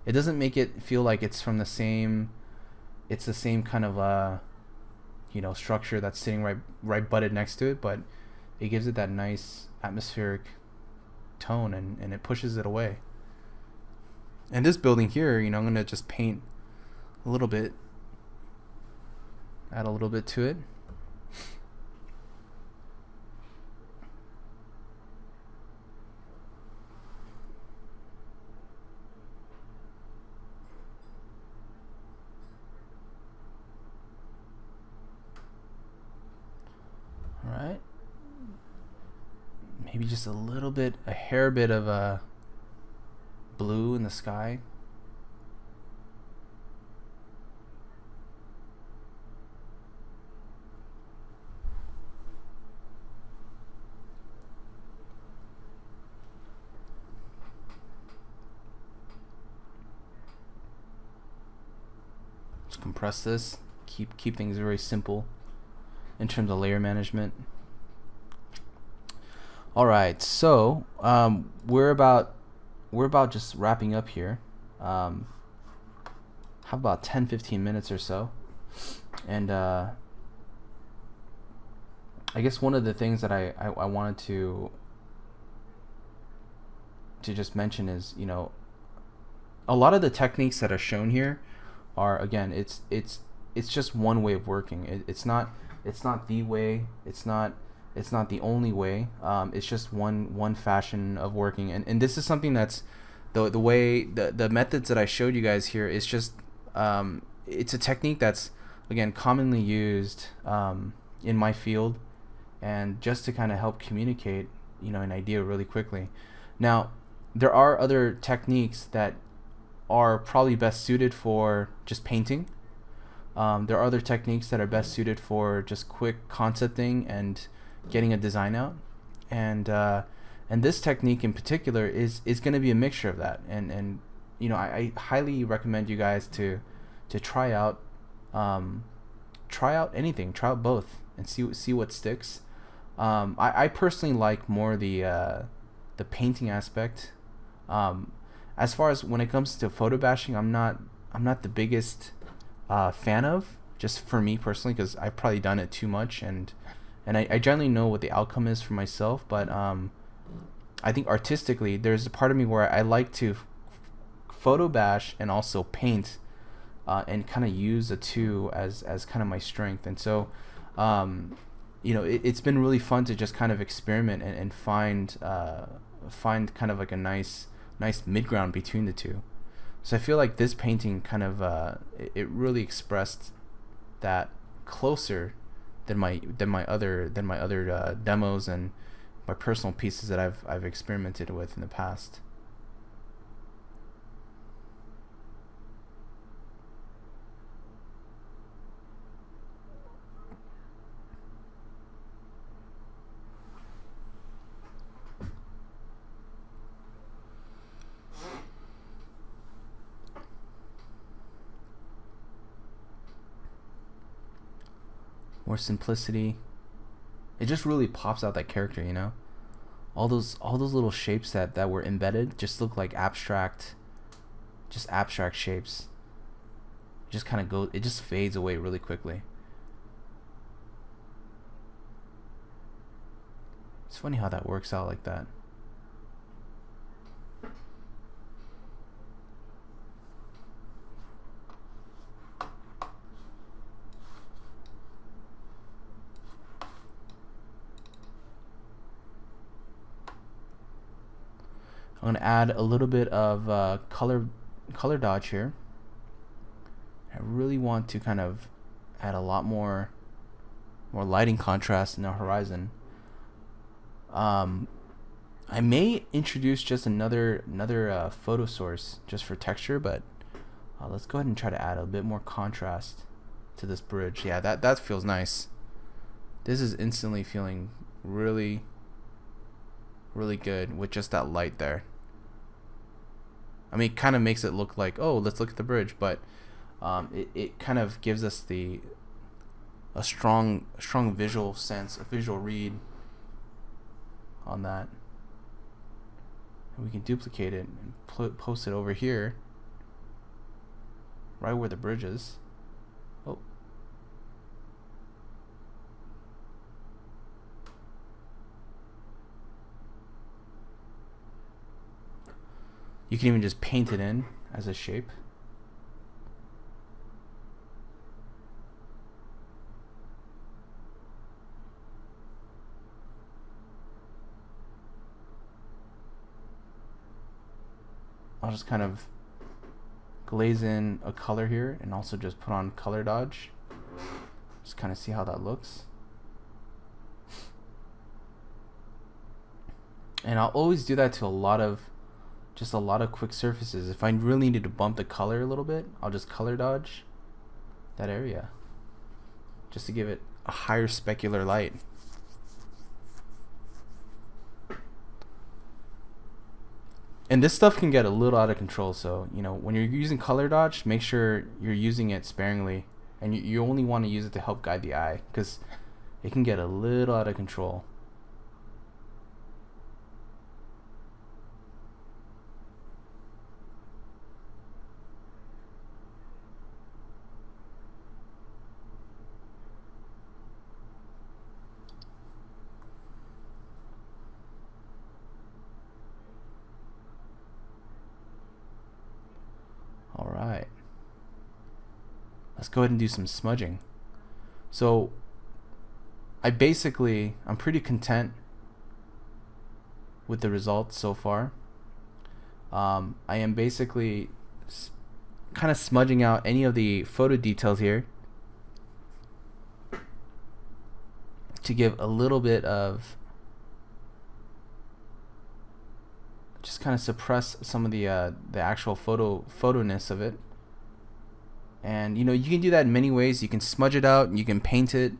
It doesn't make it feel like it's from the same kind of structure that's sitting right butted next to it, but it gives it that nice atmospheric tone, and it pushes it away. And this building here, I'm gonna just paint a little bit, add a little bit to it. maybe just a little bit, a hair bit of a blue in the sky. Just compress this, keep things very simple in terms of layer management. All right, so we're about just wrapping up here. Have about 10-15 minutes or so, and I guess one of the things that I wanted to just mention is, you know, a lot of the techniques that are shown here are, again, it's just one way of working. It's not the way. It's not the only way. It's just one fashion of working, and this is something that's the way the methods that I showed you guys here is just it's a technique that's, again, commonly used in my field, and just to kind of help communicate, you know, an idea really quickly. Now, there are other techniques that are probably best suited for just painting. There are other techniques that are best suited for just quick concepting and getting a design out, and this technique in particular is going to be a mixture of that, and you know, I highly recommend you guys to try out anything, try out both, and see what sticks. I personally like more the painting aspect. As far as when it comes to photo bashing, I'm not the biggest fan of, just for me personally, because I've probably done it too much, and I generally know what the outcome is for myself, but I think artistically there's a part of me where I like to photo bash and also paint, and kind of use the two as kind of my strength. And so you know, it's been really fun to just kind of experiment and find kind of like a nice mid-ground between the two. So I feel like this painting kind of it really expressed that closer than my other demos and my personal pieces that I've experimented with in the past. More simplicity. It just really pops out that character, you know. All those little shapes that were embedded just look like abstract shapes. It just fades away really quickly. It's funny how that works out like that. I'm going to add a little bit of color dodge here. I really want to kind of add a lot more lighting contrast in the horizon. I may introduce just another photo source just for texture, but let's go ahead and try to add a bit more contrast to this bridge. Yeah, that feels nice. This is instantly feeling really good with just that light there. I mean, it kind of makes it look like, oh, let's look at the bridge, but it kind of gives us a strong visual sense, a visual read on that. And we can duplicate it and post it over here, right where the bridge is. Oh. You can even just paint it in as a shape. I'll just kind of glaze in a color here and also just put on color dodge. Just kind of see how that looks. And I'll always do that to a lot of quick surfaces. If I really need to bump the color a little bit, I'll just color dodge that area just to give it a higher specular light. And this stuff can get a little out of control, so when you're using color dodge, make sure you're using it sparingly, and you only want to use it to help guide the eye, because it can get a little out of control. Alright, let's go ahead and do some smudging. So I'm pretty content with the results so far. I am basically kind of smudging out any of the photo details here to give a little bit of, just kind of suppress some of the actual photoness of it. And you can do that in many ways. You can smudge it out and you can paint it.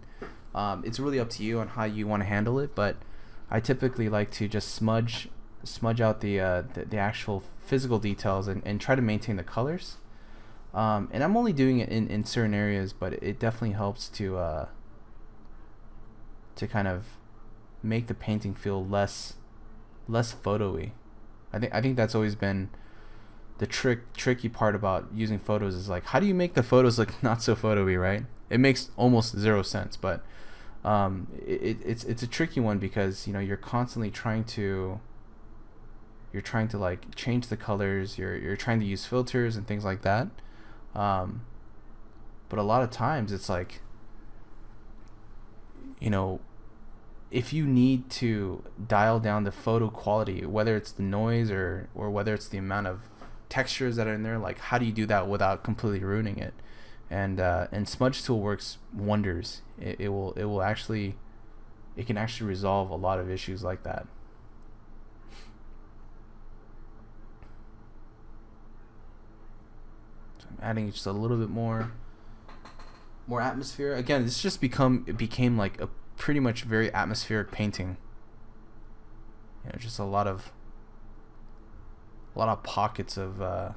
It's really up to you on how you want to handle it, but I typically like to just smudge out the actual physical details and try to maintain the colors. And I'm only doing it in certain areas, but it definitely helps to kind of make the painting feel less photo-y. I think that's always been the tricky part about using photos, is like, how do you make the photos look not so photo-y, right? It makes almost zero sense, but it's a tricky one, because you're constantly trying to like change the colors, you're trying to use filters and things like that, but a lot of times it's like, if you need to dial down the photo quality, whether it's the noise or whether it's the amount of textures that are in there, like, how do you do that without completely ruining it? And Smudge Tool works wonders. It can actually resolve a lot of issues like that. So I'm adding just a little bit more atmosphere. Again, this just became like a pretty much very atmospheric painting. Just a lot of pockets of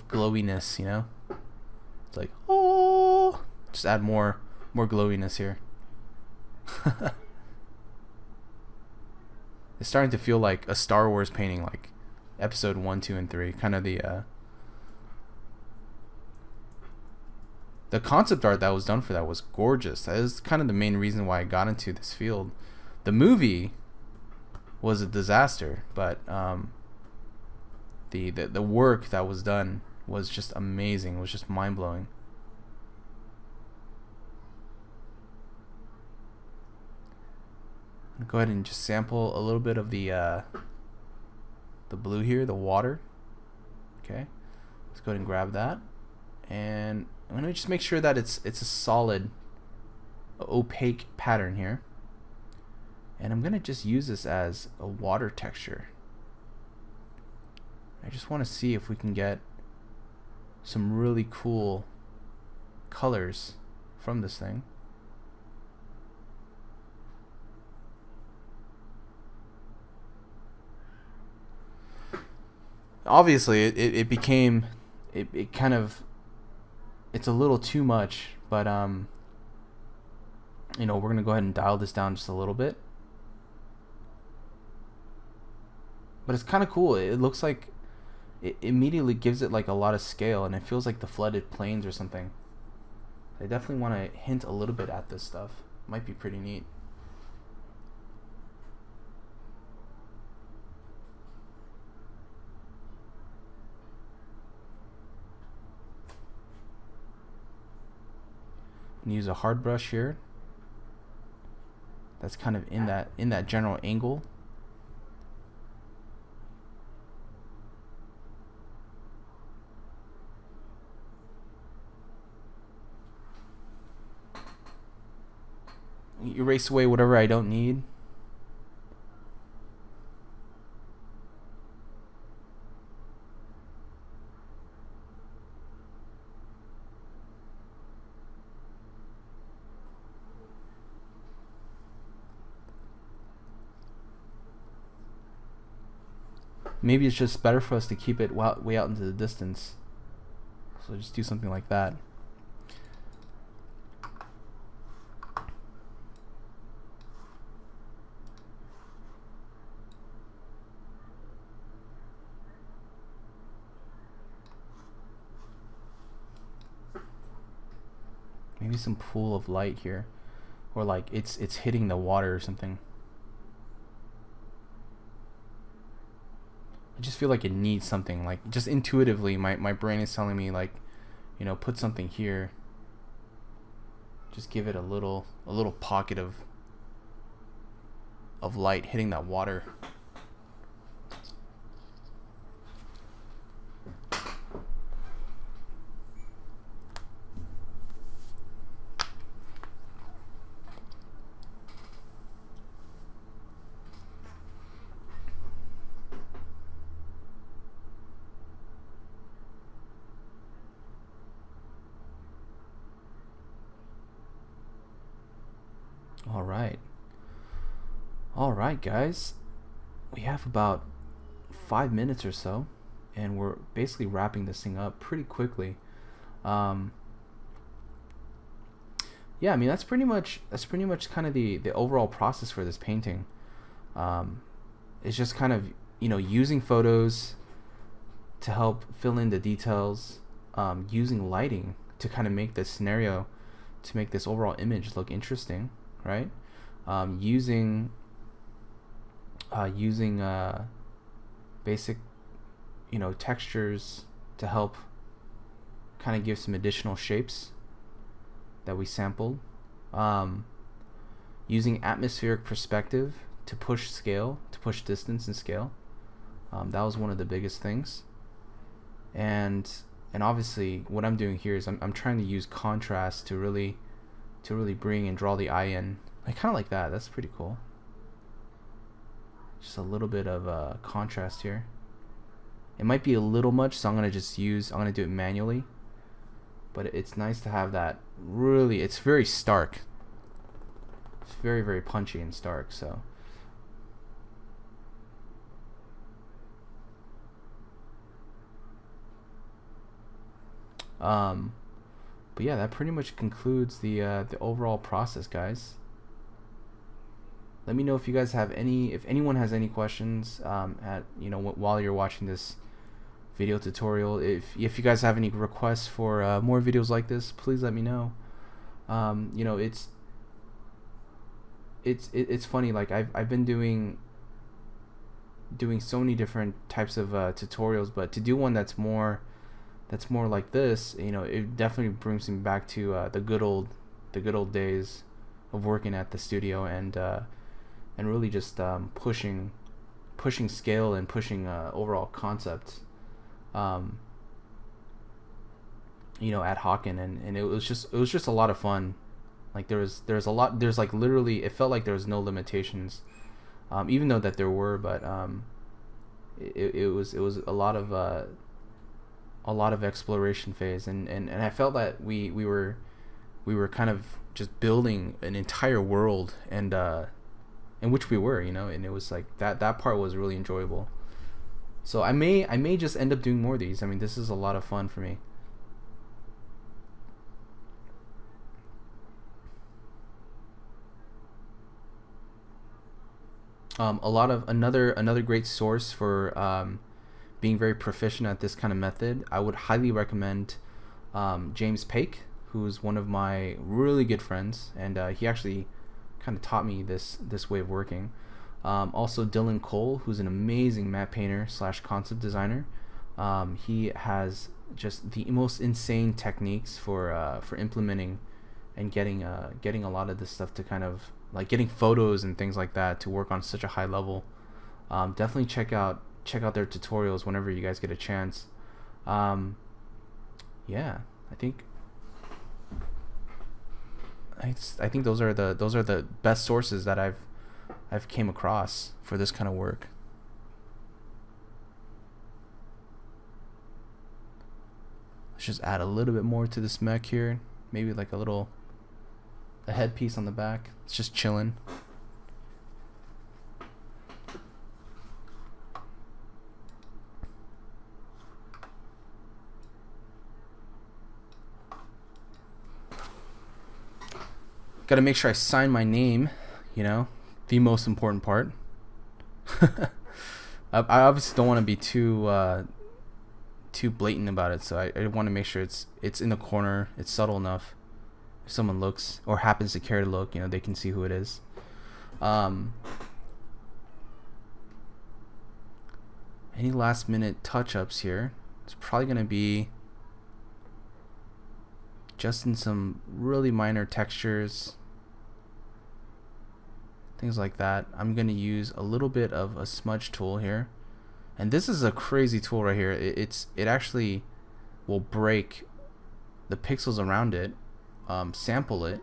glowiness. It's like, oh, just add more glowiness here. It's starting to feel like a Star Wars painting, like episode 1, 2, and 3. Kind of the concept art that was done for that was gorgeous. That is kind of the main reason why I got into this field. The movie was a disaster, but the work that was done was just amazing. It was just mind-blowing. I'm gonna go ahead and just sample a little bit of the blue here, the water. Okay, let's go ahead and grab that, and I'm gonna just make sure that it's a solid, opaque pattern here. And I'm gonna just use this as a water texture. I just want to see if we can get some really cool colors from this thing. Obviously it became it kind of, it's a little too much, but we're gonna go ahead and dial this down just a little bit. But it's kind of cool. It looks like it immediately gives it like a lot of scale, and it feels like the flooded plains or something. I definitely want to hint a little bit at this stuff. Might be pretty neat. And use a hard brush here. That's kind of in that general angle. erase away whatever I don't need. Maybe it's just better for us to keep it way out into the distance. So just do something like that. Maybe some pool of light here, or like it's hitting the water or something. I just feel like it needs something, like just intuitively my brain is telling me, like, you know, put something here. Just give it a little pocket of light hitting that water. All right, guys. We have about 5 minutes or so, and we're basically wrapping this thing up pretty quickly. Yeah, I mean that's pretty much kind of the overall process for this painting. It's just kind of, you know, using photos to help fill in the details, using lighting to kind of make this scenario, to make this overall image look interesting, right? Using basic, you know, textures to help kind of give some additional shapes that we sampled. Using atmospheric perspective to push scale, to push distance and scale. That was one of the biggest things. And obviously what I'm doing here is I'm trying to use contrast to really bring and draw the eye in. I kind of like that. That's pretty cool. Just a little bit of contrast here. It might be a little much, so I'm gonna do it manually. But it's nice to have that. Really, it's very stark. It's very, very punchy and stark. So. But yeah, that pretty much concludes the overall process, guys. Let me know if you guys have if anyone has any questions while you're watching this video tutorial. If you guys have any requests for more videos like this, please let me know. You know, it's funny, like I've been doing so many different types of tutorials, but to do one that's more like this, you know, it definitely brings me back to the good old days of working at the studio and really just pushing scale and pushing overall concept, you know, at HAWKEN, and it was just a lot of fun. Like there's like literally it felt like there was no limitations, even though that there were, but it was a lot of exploration phase, and I felt that we were kind of just building an entire world, and in which we were, you know, and it was like that part was really enjoyable. So I may just end up doing more of these. I mean, this is a lot of fun for me. Another great source for being very proficient at this kind of method, I would highly recommend James Paik, who's one of my really good friends, and he actually kind of taught me this way of working. Also Dylan Cole, who's an amazing matte painter / concept designer. He has just the most insane techniques for implementing and getting a lot of this stuff to kind of like getting photos and things like that to work on such a high level. Definitely check out their tutorials whenever you guys get a chance. Yeah, I think I think those are the best sources that I've came across for this kind of work. Let's just add a little bit more to this mech here. Maybe like a headpiece on the back. It's just chilling. Got to make sure I sign my name, you know, the most important part. I obviously don't want to be too blatant about it, so I want to make sure it's in the corner, it's subtle enough. If someone looks or happens to care to look, you know, they can see who it is. Any last minute touch-ups here? It's probably gonna be just in some really minor textures, things like that. I'm gonna use a little bit of a smudge tool here, and this is a crazy tool right here. It actually will break the pixels around it, sample it,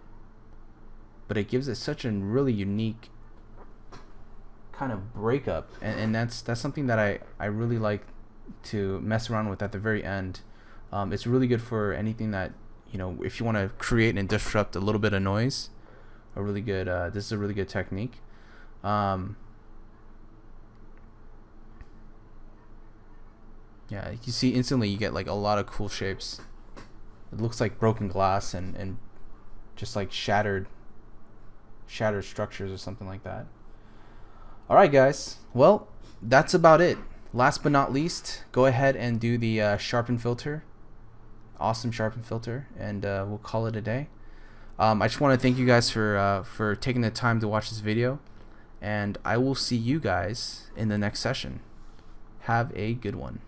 but it gives it such a really unique kind of breakup, and that's something that I really like to mess around with at the very end. It's really good for anything that, you know, if you want to create and disrupt a little bit of noise. A really good this is a really good technique. Yeah, you see instantly you get like a lot of cool shapes. It looks like broken glass and just like shattered structures or something like that. Alright guys, well, that's about it. Last but not least, go ahead and do the sharpen filter. Awesome sharpen filter, and we'll call it a day. I just want to thank you guys for taking the time to watch this video, and I will see you guys in the next session. Have a good one.